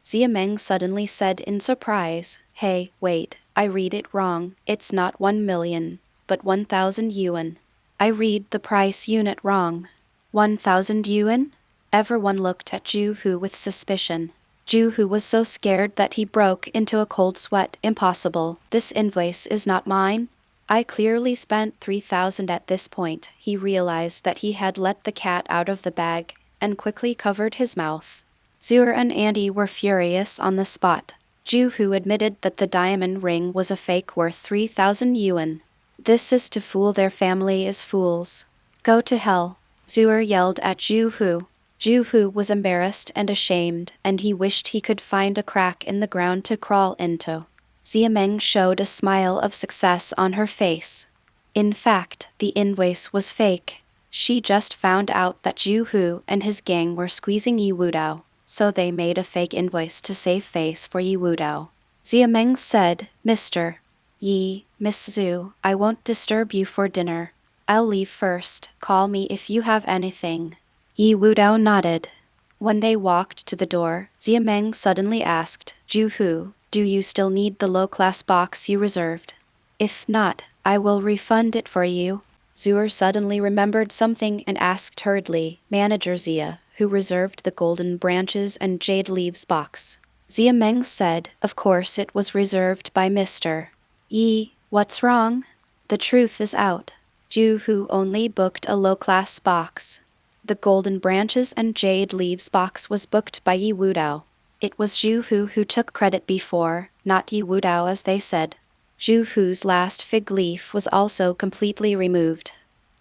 Xiameng suddenly said in surprise, hey, wait, I read it wrong, it's not 1 million, but 1,000 yuan. I read the price unit wrong. 1,000 yuan? Everyone looked at Zhou Hu with suspicion. Zhou Hu was so scared that he broke into a cold sweat. Impossible. This invoice is not mine. I clearly spent 3,000 at this point. He realized that he had let the cat out of the bag, and quickly covered his mouth. Xueer and Andy were furious on the spot. Zhou Hu admitted that the diamond ring was a fake worth 3,000 yuan. This is to fool their family as fools. Go to hell. Xueer yelled at Zhou Hu. Zhou Hu was embarrassed and ashamed, and he wished he could find a crack in the ground to crawl into. Meng showed a smile of success on her face. In fact, the invoice was fake. She just found out that Zhou Hu and his gang were squeezing Ye Wudao, so they made a fake invoice to save face for Ye Wudao. Meng said, Mr. Miss Zhu, I won't disturb you for dinner. I'll leave first. Call me if you have anything. Ye Wudao nodded. When they walked to the door, Meng suddenly asked, Zhou Hu, do you still need the low-class box you reserved? If not, I will refund it for you. Xueer suddenly remembered something and asked hurriedly, Manager Zia, who reserved the golden branches and jade leaves box. Meng said, of course it was reserved by Mr. Yi. What's wrong? The truth is out. Zhou Hu only booked a low-class box. The golden branches and jade leaves box was booked by Ye Wudao. It was Zhou Hu who took credit before, not Ye Wudao as they said. Zhou Hu's last fig leaf was also completely removed.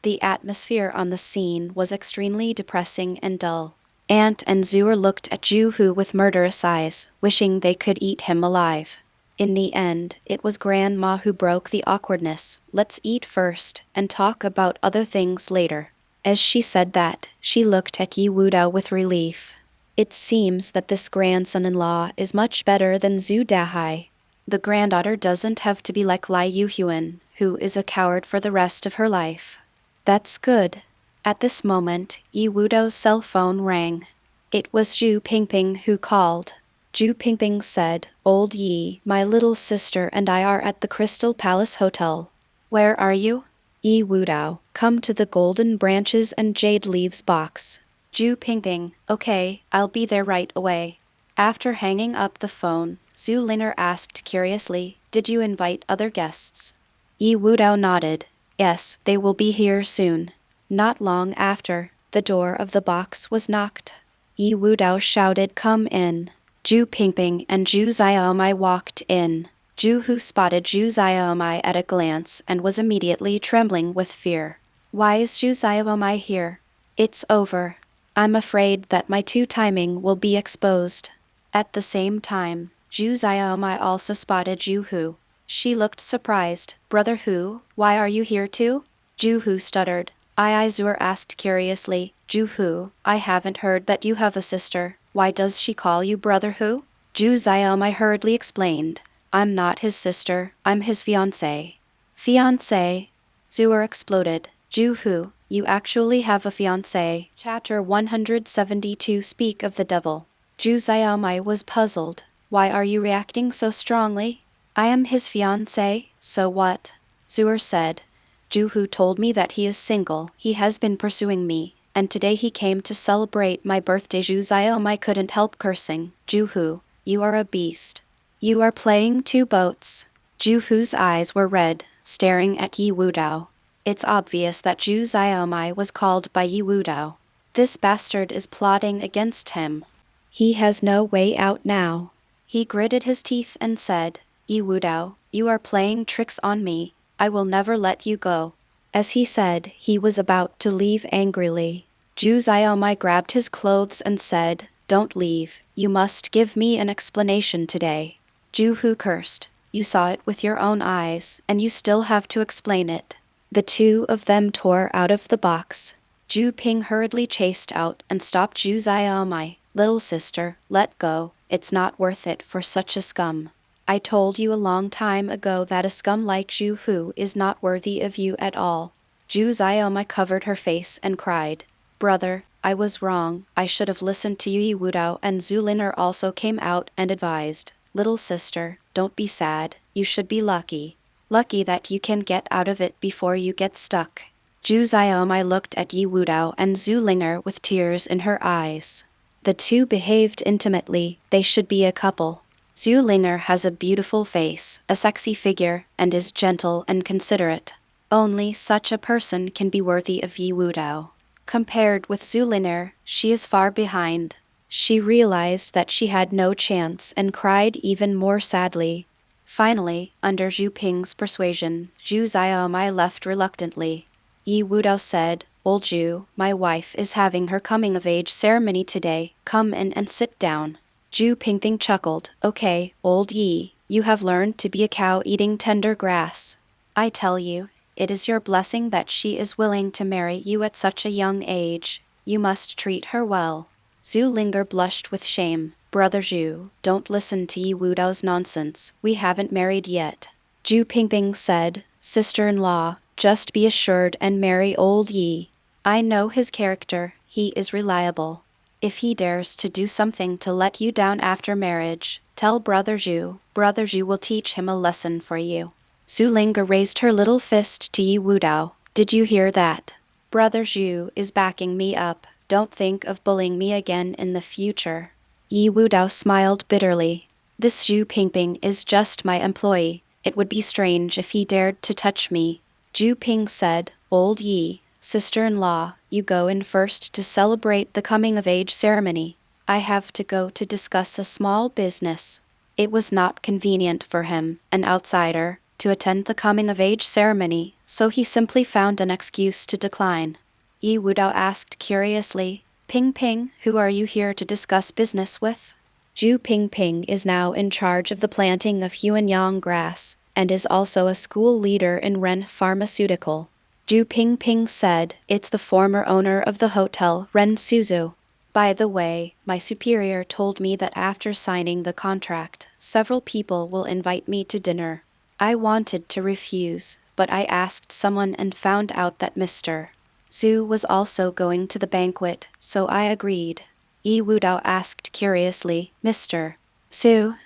The atmosphere on the scene was extremely depressing and dull. Ant and Xueer looked at Zhou Hu with murderous eyes, wishing they could eat him alive. In the end, it was Grandma who broke the awkwardness. Let's eat first, and talk about other things later. As she said that, she looked at Ye Wudao with relief. It seems that this grandson-in-law is much better than Zhu Dahai. The granddaughter doesn't have to be like Lai Yuhuan, who is a coward for the rest of her life. That's good. At this moment, Ye Wudao's cell phone rang. It was Zhou Ping who called. Zhou Ping said, Old Yi, my little sister and I are at the Crystal Palace Hotel. Where are you? Ye Wudao, come to the golden branches and jade leaves box. Zhou Ping, okay, I'll be there right away. After hanging up the phone, Zhu Liner asked curiously, did you invite other guests? Ye Wudao nodded. Yes, they will be here soon. Not long after, the door of the box was knocked. Ye Wudao shouted, come in. Zhou Ping and Zhu Xiaomai walked in. Zhou Hu spotted Zhu Xiaomai at a glance and was immediately trembling with fear. Why is Zhu Xiaomai here? It's over. I'm afraid that my timing will be exposed. At the same time, Zhu Xiaomai also spotted Zhou Hu. She looked surprised. Brother Hu, why are you here too? Zhou Hu stuttered. Xueer asked curiously, Zhou Hu, I haven't heard that you have a sister. Why does she call you Brother Hu? Zhu Xiaomai hurriedly explained. I'm not his sister, I'm his fiancée. Fiancée? Xueer exploded. Zhou Hu, you actually have a fiancée. Chapter 172 Speak of the Devil. Zhu Xiaomai was puzzled. Why are you reacting so strongly? I am his fiancée, so what? Xueer said. Zhou Hu told me that he is single, he has been pursuing me, and today he came to celebrate my birthday. Zhu Xiaomai couldn't help cursing. Zhou Hu, you are a beast. You are playing two boats. Zhou Hu's eyes were red, staring at Ye Wudao. It's obvious that Zhu Xiaomai was called by Ye Wudao. This bastard is plotting against him. He has no way out now. He gritted his teeth and said, Ye Wudao, you are playing tricks on me. I will never let you go. As he said, he was about to leave angrily. Zhu Xiaomai grabbed his clothes and said, don't leave. You must give me an explanation today. Zhou Hu cursed. You saw it with your own eyes, and you still have to explain it. The two of them tore out of the box. Zhou Ping hurriedly chased out and stopped Zhu Xiaomai. Little sister, let go. It's not worth it for such a scum. I told you a long time ago that a scum like Zhou Hu is not worthy of you at all. Zhu Xiaomai covered her face and cried. Brother, I was wrong. I should have listened to you. Ye Wudao and Zhu Liner also came out and advised. Little sister, don't be sad. You should be lucky. Lucky that you can get out of it before you get stuck. Zhu Xiaomai looked at Ye Wudao and Zhu Liner with tears in her eyes. The two behaved intimately. They should be a couple. Zhu Liner has a beautiful face, a sexy figure, and is gentle and considerate. Only such a person can be worthy of Ye Wudao. Compared with Zhu Liner, she is far behind. She realized that she had no chance and cried even more sadly. Finally, under Zhou Ping's persuasion, Zhu Xiaomai left reluctantly. Ye Wudao said, Old Zhu, my wife is having her coming-of-age ceremony today. Come in and sit down. Zhou Ping chuckled. Okay, Old Yi, You have learned to be a cow eating tender grass. I tell you, it is your blessing that she is willing to marry you at such a young age. You must treat her well." Zhu Linger blushed with shame. "Brother Zhu, don't listen to Ye Wudao's nonsense. We haven't married yet." Zhou Ping said, "Sister-in-law, just be assured and marry old Yi. I know his character, he is reliable. If he dares to do something to let you down after marriage, tell Brother Zhu. Brother Zhu will teach him a lesson for you." Zhu Linger raised her little fist to Ye Wudao. "Did you hear that? Brother Zhu is backing me up. Don't think of bullying me again in the future." Ye Wudao smiled bitterly. "This Zhou Ping is just my employee. It would be strange if he dared to touch me." Zhou Ping said, "Old Yi, sister-in-law, you go in first to celebrate the coming-of-age ceremony. I have to go to discuss a small business." It was not convenient for him, an outsider, to attend the coming-of-age ceremony, so he simply found an excuse to decline. Ye Wudao asked curiously, Ping, who are you here to discuss business with?" Zhou Ping is now in charge of the planting of Huanyang grass, and is also a school leader in Ren Pharmaceutical. Zhou Ping said, "It's the former owner of the hotel Ren Suzu. By the way, my superior told me that after signing the contract, several people will invite me to dinner. I wanted to refuse, but I asked someone and found out that Mr. Zhu was also going to the banquet, so I agreed." Ye Wudao asked curiously, "Mr. Zhu?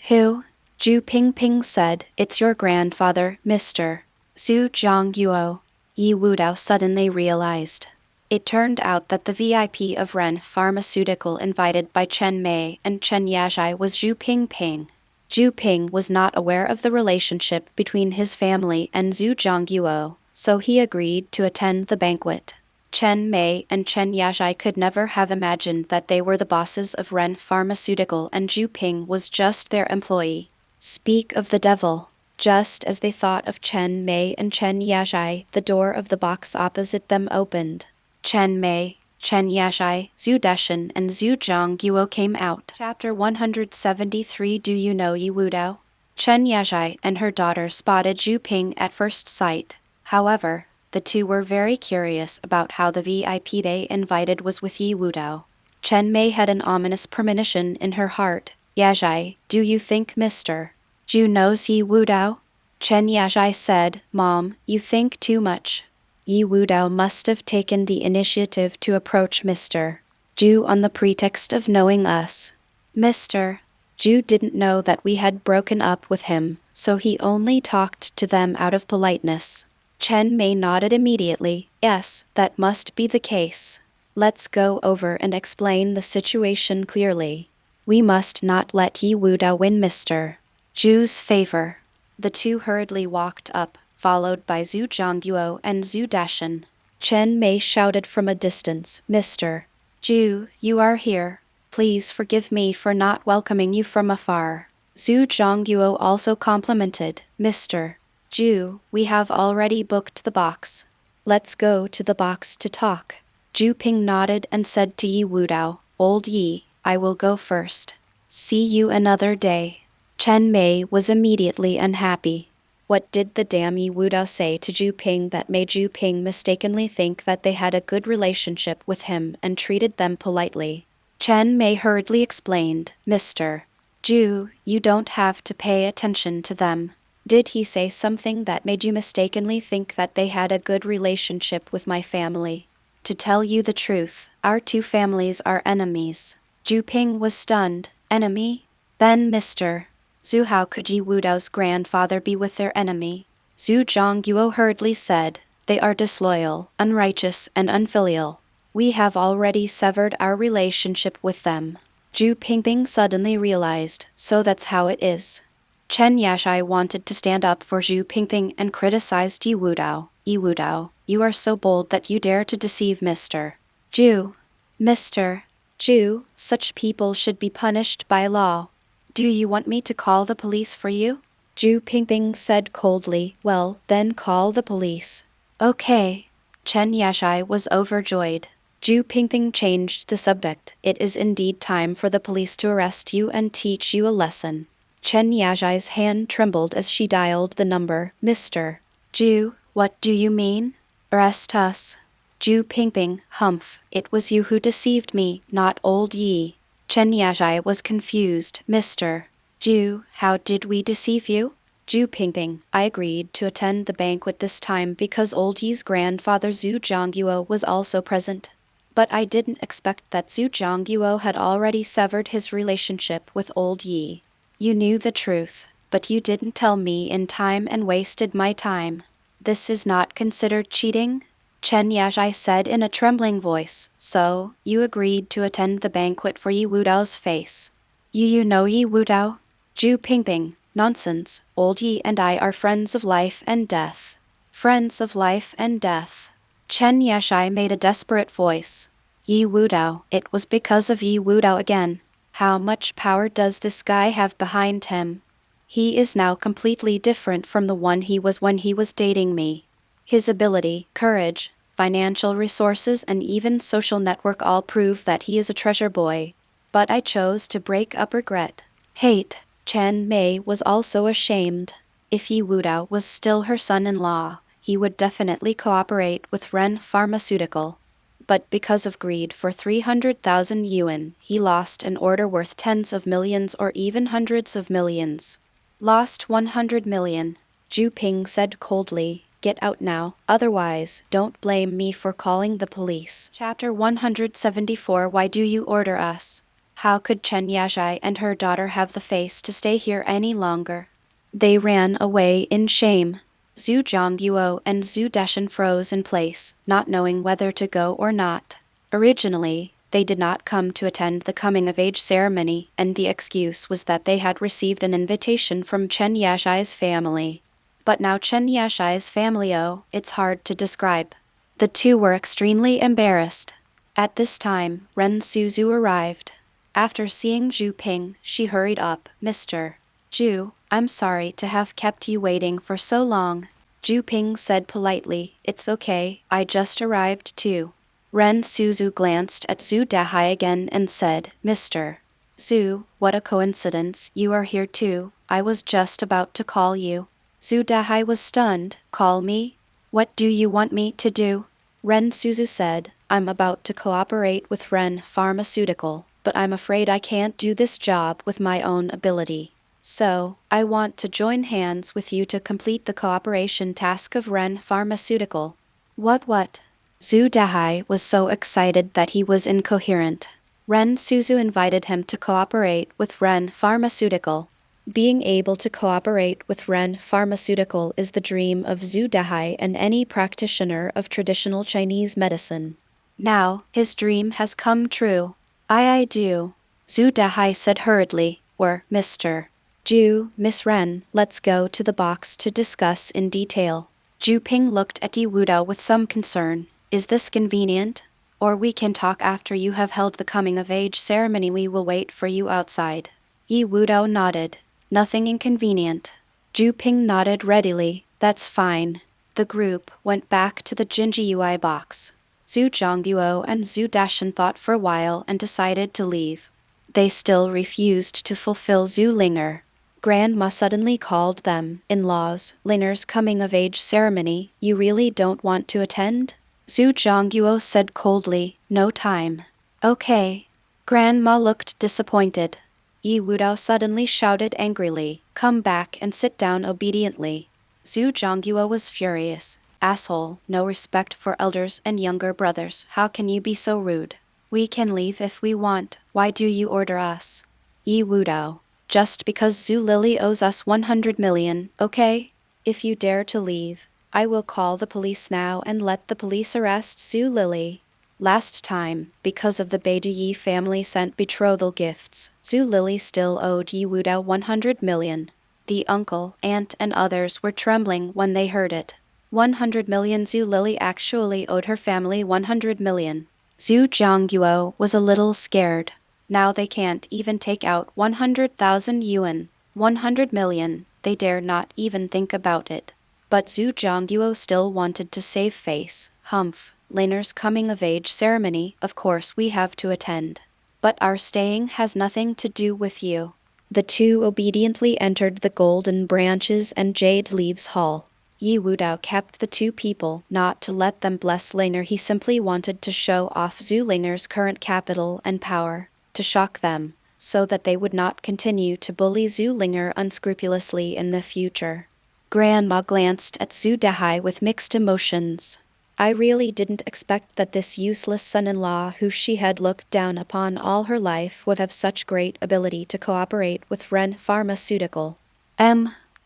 Who?" Zhou Ping said, "It's your grandfather, Mr. Zhoujiazhuang." Ye Wudao suddenly realized. It turned out that the VIP of Ren Pharmaceutical invited by Chen Mei and Chen Yazhai was Zhou Ping. Zhou Ping was not aware of the relationship between his family and Zhoujiazhuang, so he agreed to attend the banquet. Chen Mei and Chen Yazhai could never have imagined that they were the bosses of Ren Pharmaceutical and Zhou Ping was just their employee. Speak of the devil. Just as they thought of Chen Mei and Chen Yazhai, the door of the box opposite them opened. Chen Mei, Chen Yazhai, Zhu Deshan, and Zhoujiazhuang came out. Chapter 173. Do you know Ye Wudao? Chen Yazhai and her daughter spotted Zhou Ping at first sight. However, the two were very curious about how the VIP they invited was with Ye Wudao. Chen Mei had an ominous premonition in her heart. "Yazhai, do you think Mr. Zhu knows Ye Wudao?" Chen Yazhai said, "Mom, you think too much. Ye Wudao must have taken the initiative to approach Mr. Zhu on the pretext of knowing us. Mr. Zhu didn't know that we had broken up with him, so he only talked to them out of politeness." Chen Mei nodded immediately. "Yes, that must be the case. Let's go over and explain the situation clearly. We must not let Ye Wudao win Mr. Zhu's favor." The two hurriedly walked up, followed by Zhoujiazhuang and Zhu Deshan. Chen Mei shouted from a distance, "Mr. Zhu, you are here. Please forgive me for not welcoming you from afar." Zhoujiazhuang also complimented, "Mr. Zhu, we have already booked the box. Let's go to the box to talk." Zhou Ping nodded and said to Ye Wudao, "Old Yi, I will go first. See you another day." Chen Mei was immediately unhappy. What did the damn Ye Wudao say to Zhou Ping that made Zhou Ping mistakenly think that they had a good relationship with him and treated them politely? Chen Mei hurriedly explained, "Mr. Zhu, you don't have to pay attention to them. Did he say something that made you mistakenly think that they had a good relationship with my family? To tell you the truth, our two families are enemies." Zhou Ping was stunned. "Enemy? Then Mr. Zhu, how could Ye Wudao's grandfather be with their enemy?" Zhoujiazhuang hurriedly said, "They are disloyal, unrighteous, and unfilial. We have already severed our relationship with them." Zhou Ping suddenly realized, so that's how it is. Chen Yazhai wanted to stand up for Zhou Ping and criticized Ye Wudao. "Ye Wudao, you are so bold that you dare to deceive Mr. Zhu. Mr. Zhu, such people should be punished by law. Do you want me to call the police for you?" Zhou Ping said coldly, "Well, then call the police." "Okay." Chen Yazhai was overjoyed. Zhou Ping changed the subject. "It is indeed time for the police to arrest you and teach you a lesson." Chen Yajai's hand trembled as she dialed the number. Mr. Zhu, what do you mean? Arrest us. Zhou Ping, humph, it was you who deceived me, not old Ye. Chen Yajai was confused. Mr. Zhu, how did we deceive you? Zhou Ping, I agreed to attend the banquet this time because old Ye's grandfather Zhu Zhongguo was also present. But I didn't expect that Zhu Zhongguo had already severed his relationship with old Ye. You knew the truth, but you didn't tell me in time and wasted my time. This is not considered cheating? Chen Yajai said in a trembling voice. So, you agreed to attend the banquet for Ye Wudao's face. You know Ye Wudao? Zhou Ping, nonsense, old Ye and I are friends of life and death. Friends of life and death. Chen Yajai made a desperate voice. Ye Wudao, it was because of Ye Wudao again. How much power does this guy have behind him? He is now completely different from the one he was when he was dating me. His ability, courage, financial resources and even social network all prove that he is a treasure boy. But I chose to break up regret. Hate. Chen Mei was also ashamed. If Ye Wudao was still her son-in-law, he would definitely cooperate with Ren Pharmaceutical. But because of greed for 300,000 yuan, he lost an order worth tens of millions or even hundreds of millions. Lost 100 million. Zhou Ping said coldly, get out now, otherwise, don't blame me for calling the police. Chapter 174 Why do you order us? How could Chen Yajai and her daughter have the face to stay here any longer? They ran away in shame. Zhu Zhongguo and Zhu Deshan froze in place, not knowing whether to go or not. Originally, they did not come to attend the coming-of-age ceremony, and the excuse was that they had received an invitation from Chen Yashai's family. But now Chen Yashai's family, it's hard to describe. The two were extremely embarrassed. At this time, Ren Suzu arrived. After seeing Zhou Ping, she hurried up. Mr. Zhu, I'm sorry to have kept you waiting for so long. Zhou Ping said politely, it's okay, I just arrived too. Ren Suzu glanced at Zhu Dahai again and said, Mr. Zhu, what a coincidence, you are here too, I was just about to call you. Zhu Dahai was stunned, call me? What do you want me to do? Ren Suzu said, I'm about to cooperate with Ren Pharmaceutical, but I'm afraid I can't do this job with my own ability. So, I want to join hands with you to complete the cooperation task of Ren Pharmaceutical. What? Zhu Dahai was so excited that he was incoherent. Ren Suzu invited him to cooperate with Ren Pharmaceutical. Being able to cooperate with Ren Pharmaceutical is the dream of Zhu Dahai and any practitioner of traditional Chinese medicine. Now, his dream has come true. I do. Zhu Dahai said hurriedly, or Mr. Zhu, Miss Ren, let's go to the box to discuss in detail. Zhou Ping looked at Ye Wudao with some concern. Is this convenient? Or we can talk after you have held the coming-of-age ceremony. We will wait for you outside. Ye Wudao nodded. Nothing inconvenient. Zhou Ping nodded readily. That's fine. The group went back to the Jinji UI box. Zhu Zhongguo and Zhu Dashan thought for a while and decided to leave. They still refused to fulfill Zhu Linger. Grandma suddenly called them, in-laws, Linger's coming-of-age ceremony, you really don't want to attend? Zhu Zhongguo said coldly, no time. Okay. Grandma looked disappointed. Ye Wudao suddenly shouted angrily, come back and sit down obediently. Zhu Zhongguo was furious. Asshole, no respect for elders and younger brothers, how can you be so rude? We can leave if we want, why do you order us? Ye Wudao. Just because Zhu Lily owes us 100 million, okay? If you dare to leave, I will call the police now and let the police arrest Zhu Lily. Last time, because of the Beidou Yi family sent betrothal gifts, Zhu Lily still owed Ye Wudao 100 million. The uncle, aunt and others were trembling when they heard it. 100 million. Zhu Lily actually owed her family 100 million. Zhu Zhongguo was a little scared. Now they can't even take out 100,000 yuan. 100 million, they dare not even think about it. But Zhu Zhongguo still wanted to save face. Humph, Linger's coming-of-age ceremony, of course we have to attend. But our staying has nothing to do with you. The two obediently entered the golden branches and jade leaves hall. Ye Wudao kept the two people, not to let them bless Linger. He simply wanted to show off Zhu Linger's current capital and power, to shock them, so that they would not continue to bully Zhu Linger unscrupulously in the future. Grandma glanced at Zhu Dahai with mixed emotions. I really didn't expect that this useless son-in-law who she had looked down upon all her life would have such great ability to cooperate with Ren Pharmaceutical.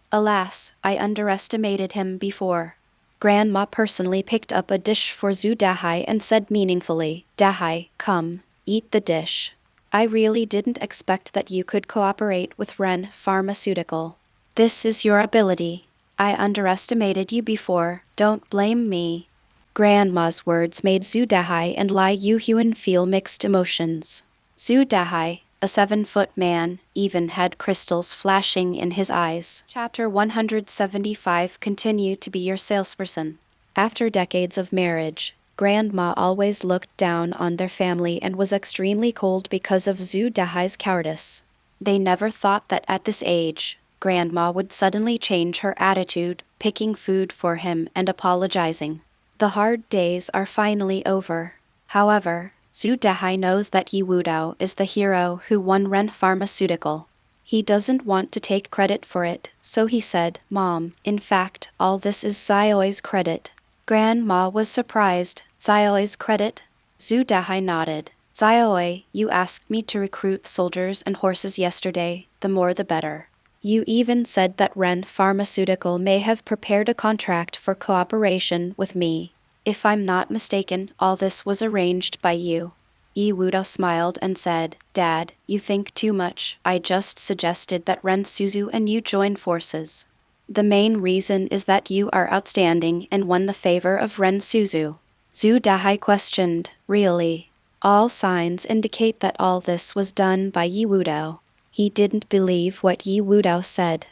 Alas, I underestimated him before. Grandma personally picked up a dish for Zhu Dahai and said meaningfully, Dahai, come, eat the dish. I really didn't expect that you could cooperate with Ren Pharmaceutical. This is your ability. I underestimated you before, don't blame me. Grandma's words made Zhu Dahai and Lai Yuhuan feel mixed emotions. Zhu Dahai, a 7-foot man, even had crystals flashing in his eyes. Chapter 175 Continue to be your salesperson. After decades of marriage, Grandma always looked down on their family and was extremely cold because of Zhu Dahai's cowardice. They never thought that at this age, Grandma would suddenly change her attitude, picking food for him and apologizing. The hard days are finally over. However, Zhu Dahai knows that Ye Wudao is the hero who won Ren Pharmaceutical. He doesn't want to take credit for it, so he said, Mom, in fact, all this is Xiaoi's credit. Grandma was surprised. Xiaoi's credit? Zhu Dahai nodded. Xiaoi, you asked me to recruit soldiers and horses yesterday, the more the better. You even said that Ren Pharmaceutical may have prepared a contract for cooperation with me. If I'm not mistaken, all this was arranged by you. Ye Wudao smiled and said, Dad, you think too much. I just suggested that Ren Suzu and you join forces. The main reason is that you are outstanding and won the favor of Ren Suzu. Zhu Dahai questioned, Really? All signs indicate that all this was done by Ye Wudao. He didn't believe what Ye Wudao said.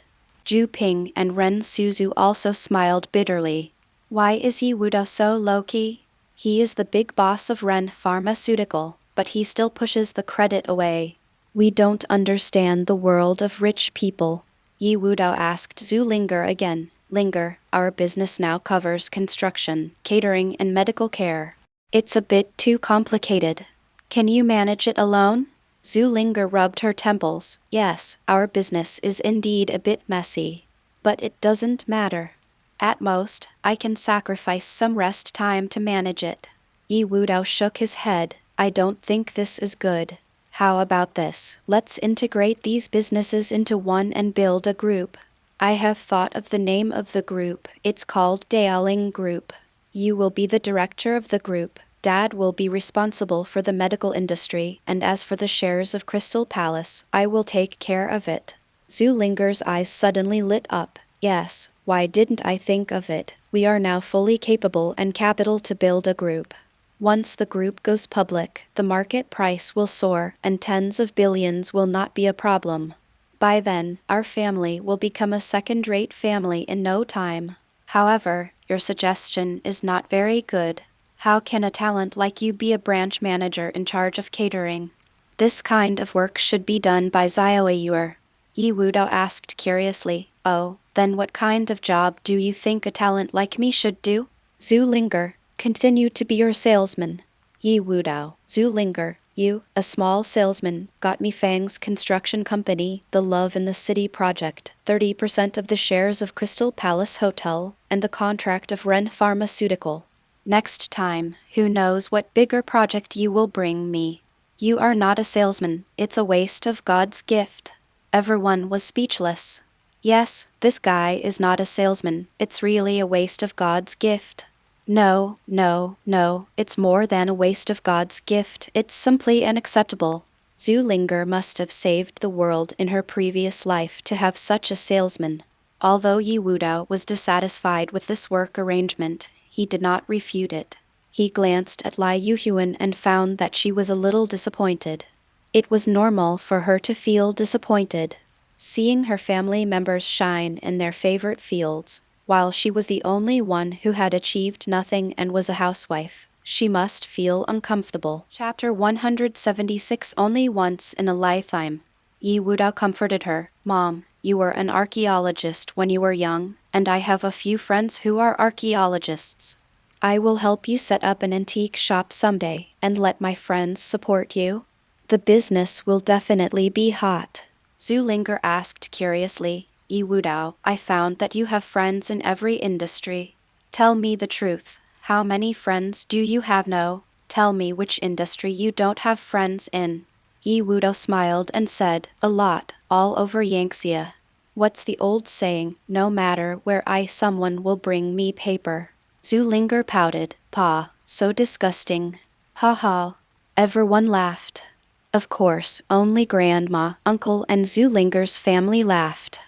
Zhou Ping and Ren Suzu also smiled bitterly. Why is Ye Wudao so low-key? He is the big boss of Ren Pharmaceutical, but he still pushes the credit away. We don't understand the world of rich people. Ye Wudao asked Zhu Linger again. Linger, our business now covers construction, catering and medical care. It's a bit too complicated. Can you manage it alone? Zhu Linger rubbed her temples. Yes, our business is indeed a bit messy. But it doesn't matter. At most, I can sacrifice some rest time to manage it. Ye Wudao shook his head. I don't think this is good. How about this? Let's integrate these businesses into one and build a group. I have thought of the name of the group. It's called Daoling Group. You will be the director of the group. Dad will be responsible for the medical industry, and as for the shares of Crystal Palace, I will take care of it. Zhu Linger's eyes suddenly lit up. Yes, why didn't I think of it? We are now fully capable and capital to build a group. Once the group goes public, the market price will soar, and tens of billions will not be a problem. By then, our family will become a second-rate family in no time. However, your suggestion is not very good. How can a talent like you be a branch manager in charge of catering? This kind of work should be done by Xueer. Ye Wudao asked curiously. Oh, then what kind of job do you think a talent like me should do? Zhu Linger, continue to be your salesman. Ye Wudao, Zhu Linger, you, a small salesman, got me Fang's construction company, the Love in the City project, 30% of the shares of Crystal Palace Hotel, and the contract of Ren Pharmaceutical. Next time, who knows what bigger project you will bring me. You are not a salesman, it's a waste of God's gift. Everyone was speechless. Yes, this guy is not a salesman, it's really a waste of God's gift. No, it's more than a waste of God's gift, it's simply unacceptable. Zhu Linger must have saved the world in her previous life to have such a salesman. Although Ye Wudao was dissatisfied with this work arrangement, he did not refute it. He glanced at Lai Yuhuan and found that she was a little disappointed. It was normal for her to feel disappointed. Seeing her family members shine in their favorite fields, while she was the only one who had achieved nothing and was a housewife, she must feel uncomfortable. Chapter 176 Only once in a lifetime. Ye Wudao comforted her. Mom, you were an archaeologist when you were young, and I have a few friends who are archaeologists. I will help you set up an antique shop someday and let my friends support you. The business will definitely be hot. Zhu Linger asked curiously. Ye Wudao, I found that you have friends in every industry. Tell me the truth. How many friends do you have? No, tell me which industry you don't have friends in. Ye Wudao smiled and said, a lot, all over Yangxia. What's the old saying, no matter where someone will bring me paper. Zhu Linger pouted. Pa, so disgusting. Ha ha. Everyone laughed. Of course, only Grandma, Uncle and Zhu Linger's family laughed.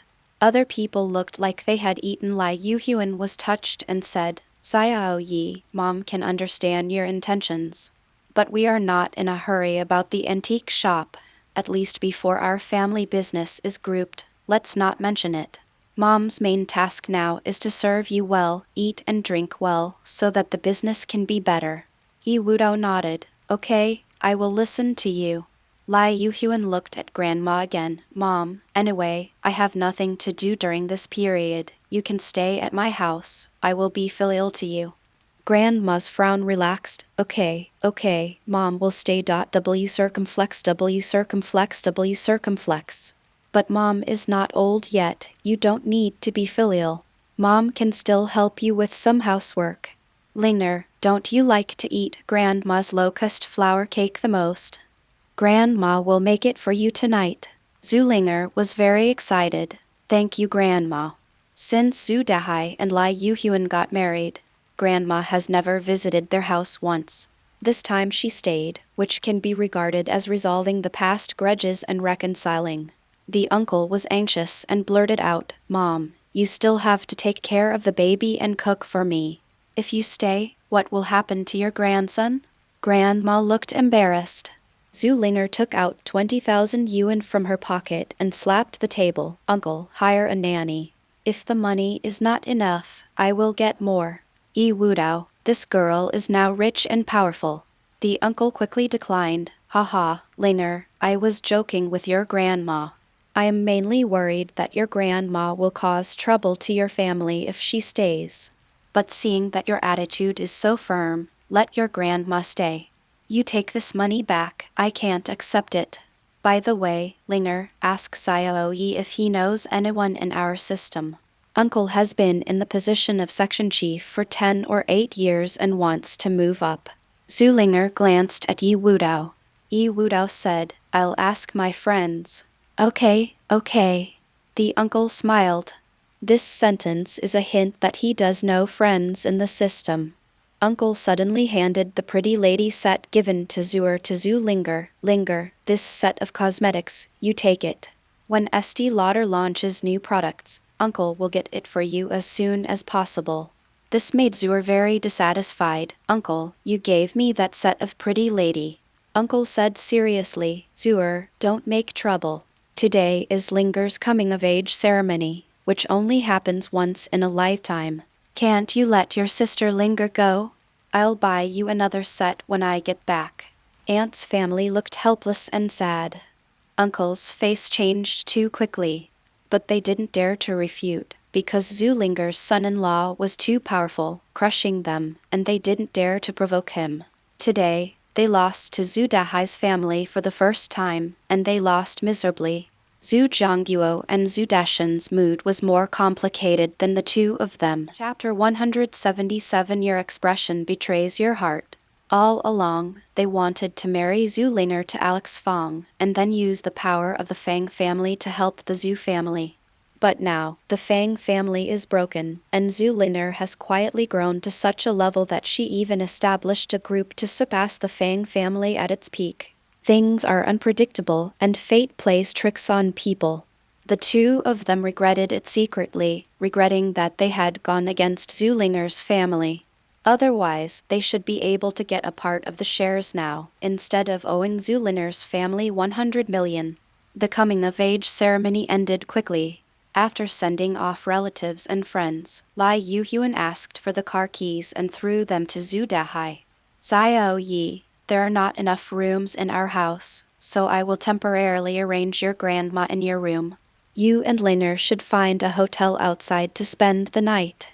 Other people looked like they had eaten. Lai Yuhuan was touched and said, Xiao Yi, Mom can understand your intentions. But we are not in a hurry about the antique shop. At least before our family business is grouped, let's not mention it. Mom's main task now is to serve you well, eat and drink well, so that the business can be better. Ye Wudao nodded. Okay, I will listen to you. Lai Yuhuan looked at Grandma again. Mom, anyway, I have nothing to do during this period. You can stay at my house. I will be filial to you. Grandma's frown relaxed. Okay, Mom will stay. W circumflex. But Mom is not old yet. You don't need to be filial. Mom can still help you with some housework. Linger, don't you like to eat Grandma's locust flour cake the most? Grandma will make it for you tonight. Zhu Linger was very excited. Thank you, Grandma. Since Zhu Dahai and Lai Yuhuan got married, Grandma has never visited their house once. This time she stayed, which can be regarded as resolving the past grudges and reconciling. The uncle was anxious and blurted out, Mom, you still have to take care of the baby and cook for me. If you stay, what will happen to your grandson? Grandma looked embarrassed. Zhu Linger took out 20,000 yuan from her pocket and slapped the table. Uncle, hire a nanny. If the money is not enough, I will get more. Ye Wudao, this girl is now rich and powerful. The uncle quickly declined. Haha, Linger, I was joking with your grandma. I am mainly worried that your grandma will cause trouble to your family if she stays. But seeing that your attitude is so firm, let your grandma stay. You take this money back, I can't accept it. By the way, Linger, ask Xiao Yi if he knows anyone in our system. Uncle has been in the position of section chief for 10 or 8 years and wants to move up. Zhu Linger glanced at Ye Wudao. Ye Wudao said, I'll ask my friends. Okay. The uncle smiled. This sentence is a hint that he does know friends in the system. Uncle suddenly handed the pretty lady set given to Xueer to Zhu Linger. Linger, this set of cosmetics, you take it. When Estee Lauder launches new products, Uncle will get it for you as soon as possible. This made Xueer very dissatisfied. Uncle, you gave me that set of pretty lady. Uncle said seriously, Xueer, don't make trouble. Today is Linger's coming-of-age ceremony, which only happens once in a lifetime. Can't you let your sister Linger go? I'll buy you another set when I get back. Aunt's family looked helpless and sad. Uncle's face changed too quickly, but they didn't dare to refute, because Zhu Linger's son-in-law was too powerful, crushing them, and they didn't dare to provoke him. Today, they lost to Zhu Dahai's family for the first time, and they lost miserably. Zhu Zhangguo and Zhu Dashan's mood was more complicated than the two of them. Chapter 177. Your expression betrays your heart. All along, they wanted to marry Zhu Linger to Alex Fong, and then use the power of the Fang family to help the Zhu family. But now, the Fang family is broken, and Zhu Linger has quietly grown to such a level that she even established a group to surpass the Fang family at its peak. Things are unpredictable, and fate plays tricks on people. The two of them regretted it secretly, regretting that they had gone against Zhu Linger's family. Otherwise, they should be able to get a part of the shares now, instead of owing Zhu Linger's family 100 million. The coming-of-age ceremony ended quickly. After sending off relatives and friends, Lai Yuhuan asked for the car keys and threw them to Zhu Dahai. Xiao Yi, there are not enough rooms in our house. so I will temporarily arrange your grandma in your room. You and Liner should find a hotel outside to spend the night."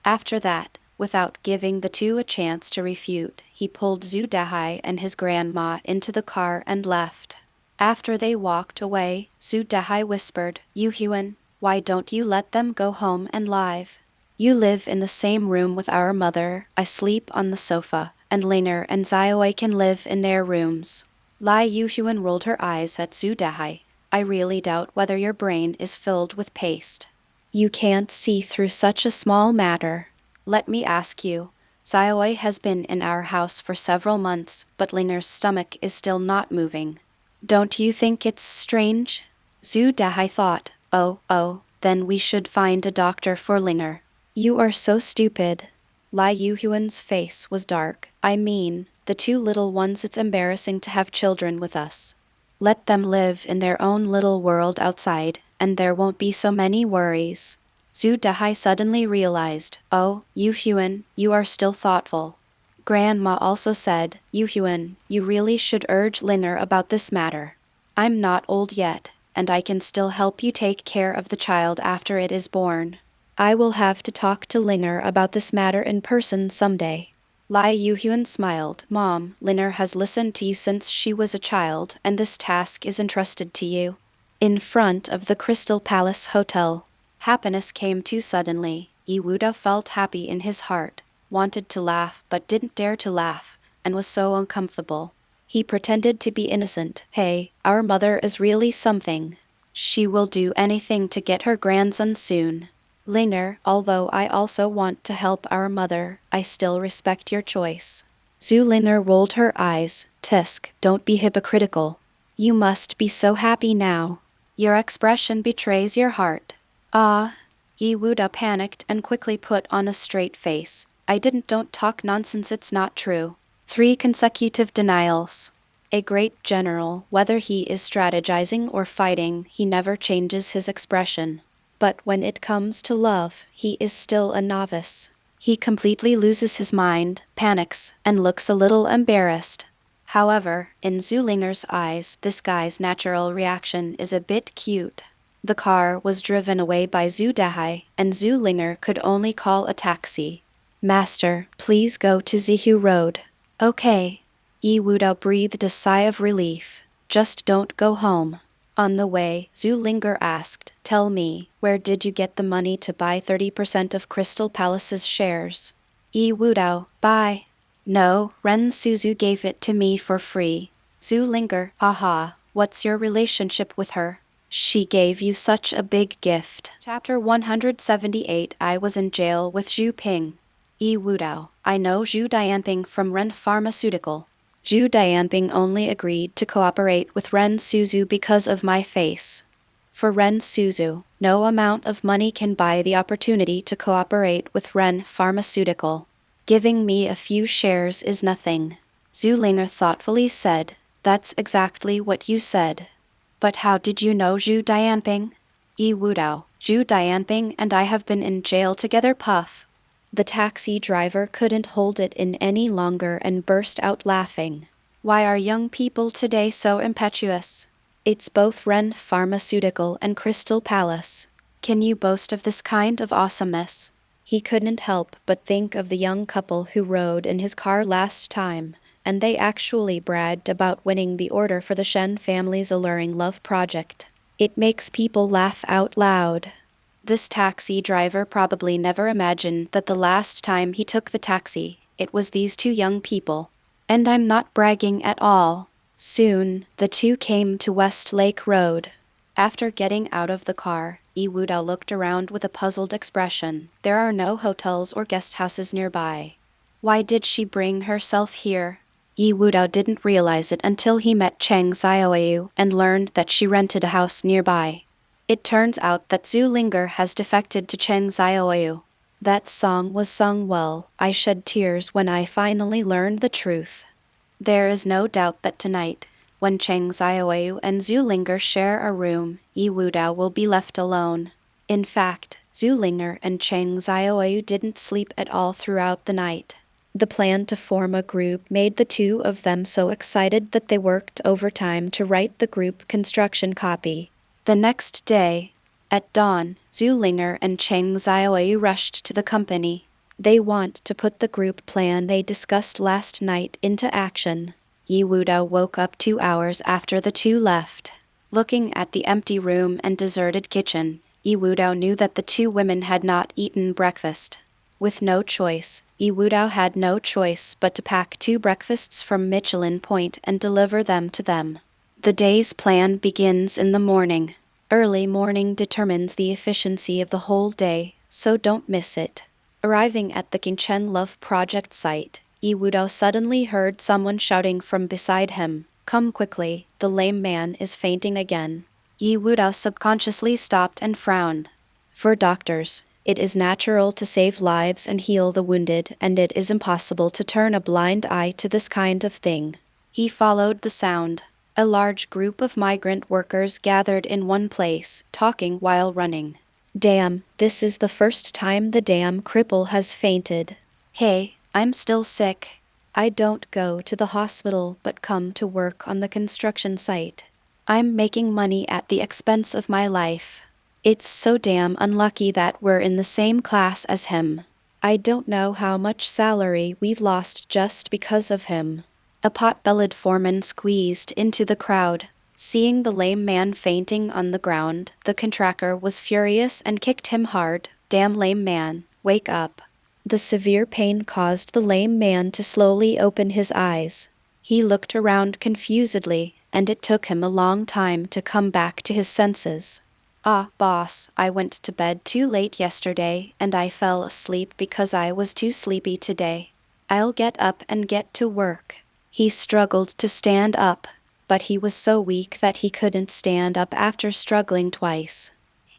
After that, without giving the two a chance to refute, he pulled Zhu Dahai and his grandma into the car and left. After they walked away, Zhu Dahai whispered, "Yu Huan, why don't you let them go home and live? You live in the same room with our mother, I sleep on the sofa, and Liner and Xiaowei can live in their rooms." Lai Yuhuan rolled her eyes at Zhu Dahai. "I really doubt whether your brain is filled with paste. You can't see through such a small matter. Let me ask you, Xiaowei has been in our house for several months, but Liner's stomach is still not moving. Don't you think it's strange?" Zhu Dahai thought, Oh, then we should find a doctor for Liner." "You are so stupid." Lai Yuhuan's face was dark. "I mean, the two little ones, it's embarrassing to have children with us. Let them live in their own little world outside, and there won't be so many worries." Zhu Dahai suddenly realized, "Oh, Yu Huan, you are still thoughtful." Grandma also said, "Yu Huan, you really should urge Liner about this matter. I'm not old yet, and I can still help you take care of the child after it is born. I will have to talk to Liner about this matter in person someday." Lai Yuhuan smiled. "Mom, Liner has listened to you since she was a child, and this task is entrusted to you." In front of the Crystal Palace Hotel, happiness came too suddenly. Ye Wudao felt happy in his heart, wanted to laugh but didn't dare to laugh, and was so uncomfortable. He pretended to be innocent. "Hey, our mother is really something. She will do anything to get her grandson soon. Liner, although I also want to help our mother, I still respect your choice." Zhu Liner rolled her eyes. "Tisk, don't be hypocritical. You must be so happy now. Your expression betrays your heart." "Ah." Ye Wudao panicked and quickly put on a straight face. Don't talk nonsense, it's not true." 3 consecutive denials. A great general, whether he is strategizing or fighting, he never changes his expression. But when it comes to love, he is still a novice. He completely loses his mind, panics, and looks a little embarrassed. However, in Zhu Liner's eyes, this guy's natural reaction is a bit cute. The car was driven away by Zhu Dahai, and Zhu Liner could only call a taxi. "Master, please go to Zihu Road." "Okay." Ye Wudao breathed a sigh of relief. "Just don't go home." On the way, Zhu Linger asked, "Tell me, where did you get the money to buy 30% of Crystal Palace's shares?" Ye Wudao, "Buy?" "No, Ren Suzu gave it to me for free." Zhu Linger, "Haha, what's your relationship with her? She gave you such a big gift." Chapter 178. I was in jail with Zhou Ping. Ye Wudao, "I know Zhu Dianping from Ren Pharmaceutical. Zhu Dianping only agreed to cooperate with Ren Suzu because of my face. For Ren Suzu, no amount of money can buy the opportunity to cooperate with Ren Pharmaceutical. Giving me a few shares is nothing." Zhu Linger thoughtfully said, "That's exactly what you said. But how did you know Zhu Dianping?" Ye Wudao, "Zhu Dianping and I have been in jail together." Puff. The taxi driver couldn't hold it in any longer and burst out laughing. "Why are young people today so impetuous? It's both Ren Pharmaceutical and Crystal Palace. Can you boast of this kind of awesomeness?" He couldn't help but think of the young couple who rode in his car last time, and they actually bragged about winning the order for the Shen family's alluring love project. It makes people laugh out loud. This taxi driver probably never imagined that the last time he took the taxi, it was these two young people. And I'm not bragging at all. Soon, the two came to West Lake Road. After getting out of the car, Ye Wudao looked around with a puzzled expression. There are no hotels or guest houses nearby. Why did she bring herself here? Ye Wudao didn't realize it until he met Cheng Xiaoyu and learned that she rented a house nearby. It turns out that Zhu Linger has defected to Cheng Xiaoyu. That song was sung well. I shed tears when I finally learned the truth. There is no doubt that tonight, when Cheng Xiaoyu and Zhu Linger share a room, Ye Wudao will be left alone. In fact, Zhu Linger and Cheng Xiaoyu didn't sleep at all throughout the night. The plan to form a group made the two of them so excited that they worked overtime to write the group construction copy. The next day, at dawn, Zulinger and Cheng Xiaowei rushed to the company. They want to put the group plan they discussed last night into action. Ye Wudao woke up 2 hours after the two left. Looking at the empty room and deserted kitchen, Ye Wudao knew that the two women had not eaten breakfast. With no choice, Ye Wudao had no choice but to pack 2 breakfasts from Michelin Point and deliver them to them. The day's plan begins in the morning. Early morning determines the efficiency of the whole day, so don't miss it. Arriving at the Qingchen Love Project site, Ye Wudao suddenly heard someone shouting from beside him, "Come quickly, the lame man is fainting again." Ye Wudao subconsciously stopped and frowned. For doctors, it is natural to save lives and heal the wounded, and it is impossible to turn a blind eye to this kind of thing. He followed the sound. A large group of migrant workers gathered in one place, talking while running. "Damn, this is the first time the damn cripple has fainted. Hey, I'm still sick. I don't go to the hospital but come to work on the construction site. I'm making money at the expense of my life. It's so damn unlucky that we're in the same class as him. I don't know how much salary we've lost just because of him." A pot-bellied foreman squeezed into the crowd. Seeing the lame man fainting on the ground, the contractor was furious and kicked him hard. "Damn lame man, wake up." The severe pain caused the lame man to slowly open his eyes. He looked around confusedly, and it took him a long time to come back to his senses. "Ah, boss, I went to bed too late yesterday, and I fell asleep because I was too sleepy today. I'll get up and get to work." He struggled to stand up, but he was so weak that he couldn't stand up after struggling twice.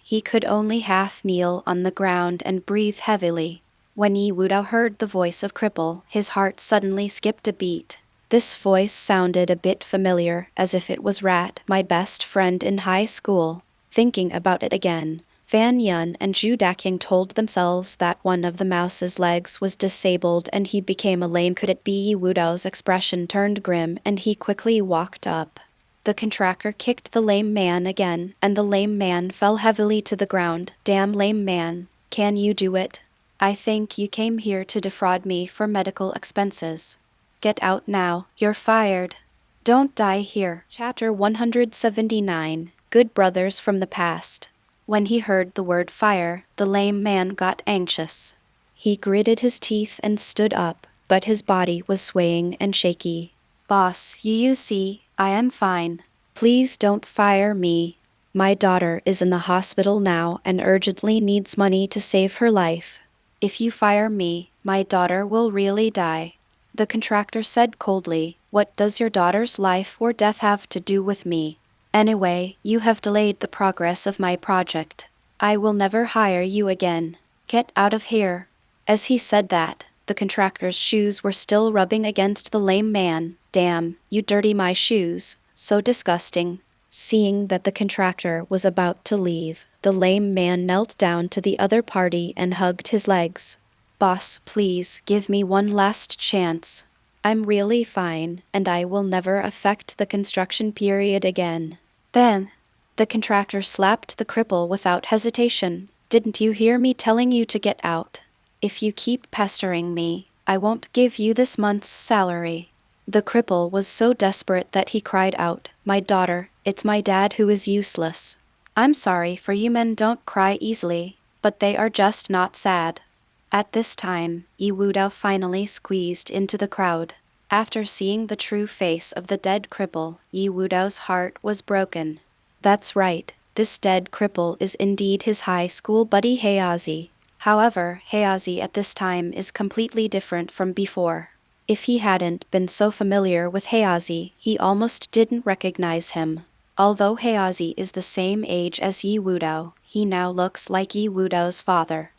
He could only half kneel on the ground and breathe heavily. When Ye Wudao heard the voice of Cripple, his heart suddenly skipped a beat. This voice sounded a bit familiar, as if it was Rat, my best friend in high school. Thinking about it again, Fan Yun and Zhu Daking told themselves that one of the mouse's legs was disabled and he became a lame. Could it be? Ye Wudao's expression turned grim and he quickly walked up. The contractor kicked the lame man again, and the lame man fell heavily to the ground. "Damn lame man, can you do it? I think you came here to defraud me for medical expenses. Get out now, you're fired. Don't die here." Chapter 179, Good Brothers from the Past. When he heard the word fire, the lame man got anxious. He gritted his teeth and stood up, but his body was swaying and shaky. "Boss, you see, I am fine. Please don't fire me. My daughter is in the hospital now and urgently needs money to save her life. If you fire me, my daughter will really die." The contractor said coldly, "What does your daughter's life or death have to do with me? Anyway, you have delayed the progress of my project. I will never hire you again. Get out of here." As he said that, the contractor's shoes were still rubbing against the lame man. "Damn, you dirty my shoes. So disgusting." Seeing that the contractor was about to leave, the lame man knelt down to the other party and hugged his legs. "Boss, please give me one last chance. I'm really fine, and I will never affect the construction period again." Then, the contractor slapped the cripple without hesitation. "Didn't you hear me telling you to get out? If you keep pestering me, I won't give you this month's salary." The cripple was so desperate that he cried out, "My daughter, it's my dad who is useless. I'm sorry for you men don't cry easily, but they are just not sad." At this time, Ye Wudao finally squeezed into the crowd. After seeing the true face of the dead cripple, Ye Wudao's heart was broken. That's right, this dead cripple is indeed his high school buddy Heiazi. However, Heiazi at this time is completely different from before. If he hadn't been so familiar with Heiazi, he almost didn't recognize him. Although Heiazi is the same age as Ye Wudao, he now looks like Ye Wudao's father.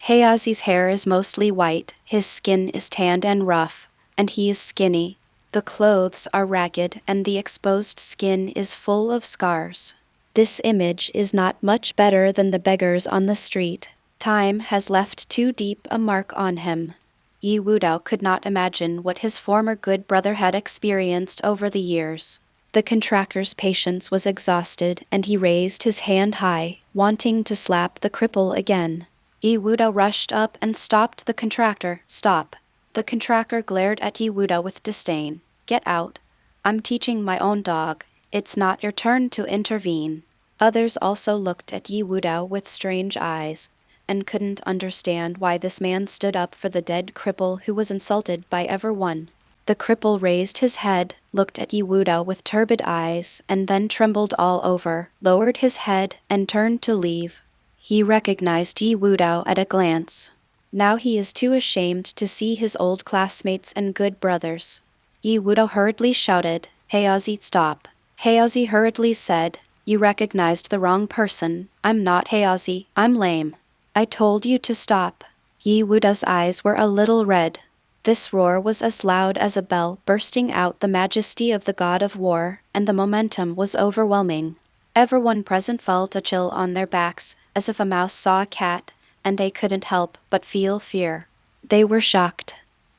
Heiazi's hair is mostly white, his skin is tanned and rough, and he is skinny. The clothes are ragged and the exposed skin is full of scars. This image is not much better than the beggars on the street. Time has left too deep a mark on him. Ye Wudao could not imagine what his former good brother had experienced over the years. The contractor's patience was exhausted, and he raised his hand high, wanting to slap the cripple again. Ye Wudao rushed up and stopped the contractor. "Stop." The contractor glared at Ye Wudao with disdain. "Get out. I'm teaching my own dog. It's not your turn to intervene." Others also looked at Ye Wudao with strange eyes, and couldn't understand why this man stood up for the dead cripple who was insulted by everyone. The cripple raised his head, looked at Ye Wudao with turbid eyes, and then trembled all over, lowered his head, and turned to leave. He recognized Ye Wudao at a glance. Now he is too ashamed to see his old classmates and good brothers. Ye Wudao hurriedly shouted, "Heyazi, stop." Heyazi hurriedly said, "You recognized the wrong person. I'm not Heyazi, I'm lame. I told you to stop." Ye Wudao's eyes were a little red. This roar was as loud as a bell bursting out the majesty of the god of war, and the momentum was overwhelming. Everyone present felt a chill on their backs, as if a mouse saw a cat, and they couldn't help but feel fear. They were shocked.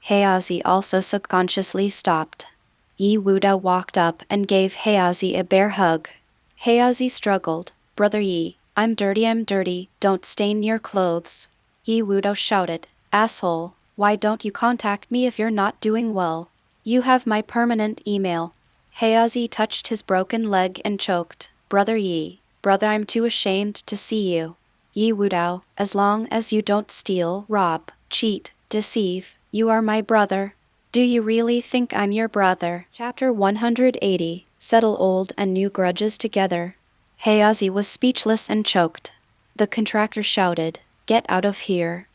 Heyazi also subconsciously stopped. Ye Wudao walked up and gave Heyazi a bear hug. Heyazi struggled. "Brother Yi, I'm dirty, don't stain your clothes." Ye Wudao shouted, "Asshole, why don't you contact me if you're not doing well? You have my permanent email." Heyazi touched his broken leg and choked. "Brother Yi, brother, I'm too ashamed to see you." Ye Wudao, "As long as you don't steal, rob, cheat, deceive, you are my brother. Do you really think I'm your brother?" Chapter 180, Settle Old and New Grudges Together. Heyazi was speechless and choked. The contractor shouted, get out of here,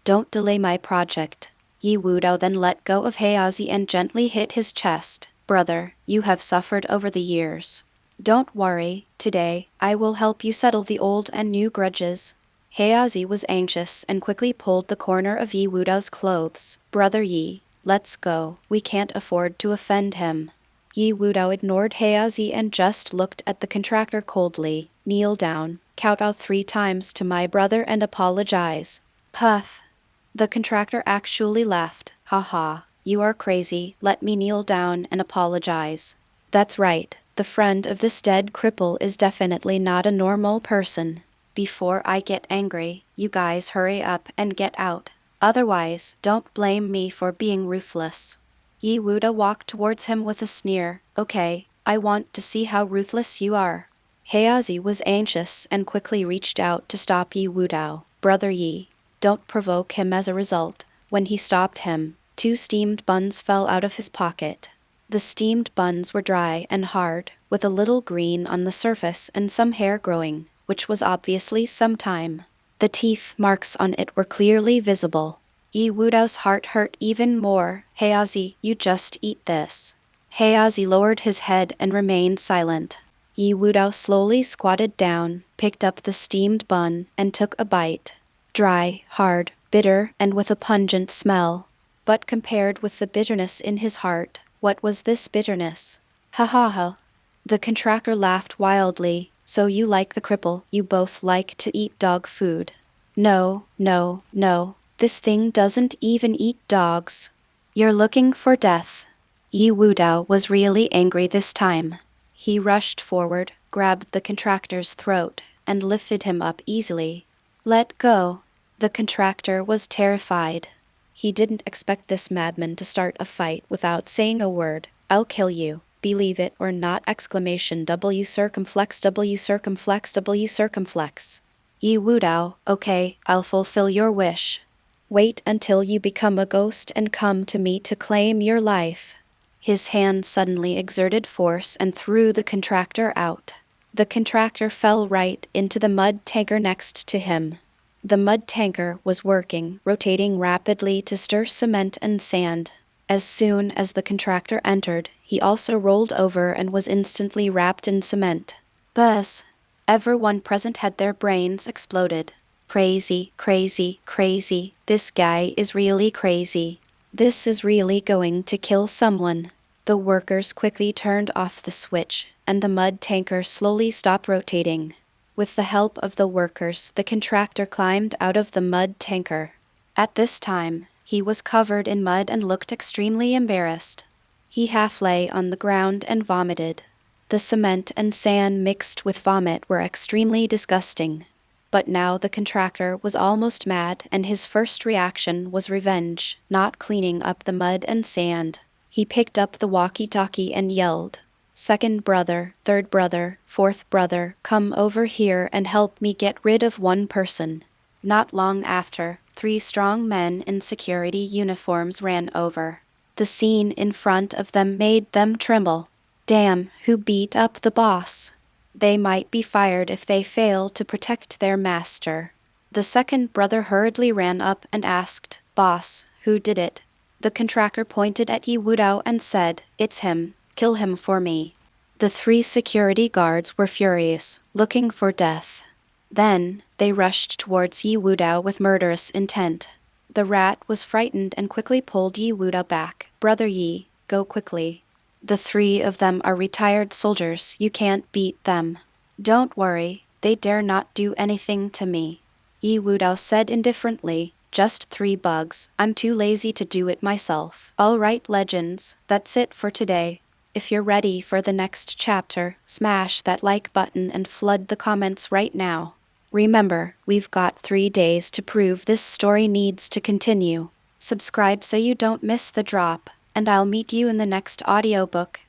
don't delay my project." Ye Wudao then let go of Heyazi and gently hit his chest. "Brother, you have suffered over the years. Don't worry, today, I will help you settle the old and new grudges." Heyazi was anxious and quickly pulled the corner of Ye Wudao's clothes. "Brother Yi, let's go, we can't afford to offend him." Ye Wudao ignored Heyazi and just looked at the contractor coldly. "Kneel down, kowtow 3 times to my brother and apologize." Puff. The contractor actually laughed. "Haha, you are crazy, let me kneel down and apologize." "That's right, the friend of this dead cripple is definitely not a normal person. Before I get angry, you guys hurry up and get out. Otherwise, don't blame me for being ruthless." Ye Wudao walked towards him with a sneer. "Okay, I want to see how ruthless you are." Heyazi was anxious and quickly reached out to stop Ye Wudao. "Brother Yi, don't provoke him." As a result, when he stopped him, 2 steamed buns fell out of his pocket. The steamed buns were dry and hard, with a little green on the surface and some hair growing, which was obviously some time. The teeth marks on it were clearly visible. Ye Wudao's heart hurt even more. "Heyazi, you just eat this." Heyazi lowered his head and remained silent. Ye Wudao slowly squatted down, picked up the steamed bun, and took a bite. Dry, hard, bitter, and with a pungent smell. But compared with the bitterness in his heart, what was this bitterness? "Ha ha ha." The contractor laughed wildly. "So you like the cripple, you both like to eat dog food." No, this thing doesn't even eat dogs. You're looking for death." Ye Wudao was really angry this time. He rushed forward, grabbed the contractor's throat, and lifted him up easily. "Let go." The contractor was terrified. He didn't expect this madman to start a fight without saying a word. "I'll kill you. Believe it or not!" W circumflex. Ye Wudao, "Okay, I'll fulfill your wish. Wait until you become a ghost and come to me to claim your life." His hand suddenly exerted force and threw the contractor out. The contractor fell right into the mud tanker next to him. The mud tanker was working, rotating rapidly to stir cement and sand. As soon as the contractor entered, he also rolled over and was instantly wrapped in cement. Buzz! Everyone present had their brains exploded. Crazy. This guy is really crazy. This is really going to kill someone. The workers quickly turned off the switch, and the mud tanker slowly stopped rotating. With the help of the workers, the contractor climbed out of the mud tanker. At this time, He was covered in mud and looked extremely embarrassed. He half lay on the ground and vomited. The cement and sand mixed with vomit were extremely disgusting. But now the contractor was almost mad, and his first reaction was revenge, not cleaning up the mud and sand. He picked up the walkie-talkie and yelled, "Second brother, third brother, fourth brother, come over here and help me get rid of one person." Not long after, 3 strong men in security uniforms ran over. The scene in front of them made them tremble. Damn, who beat up the boss? They might be fired if they fail to protect their master. The second brother hurriedly ran up and asked, "Boss, who did it?" The contractor pointed at Ye Wudao and said, "It's him. Kill him for me." The 3 security guards were furious, looking for death. Then, they rushed towards Ye Wudao with murderous intent. The rat was frightened and quickly pulled Ye Wudao back. "Brother Ye, go quickly. The 3 of them are retired soldiers, you can't beat them." "Don't worry, they dare not do anything to me," Ye Wudao said indifferently. "Just 3 bugs, I'm too lazy to do it myself." Alright legends, that's it for today. If you're ready for the next chapter, smash that like button and flood the comments right now. Remember, we've got 3 days to prove this story needs to continue. Subscribe so you don't miss the drop, and I'll meet you in the next audiobook.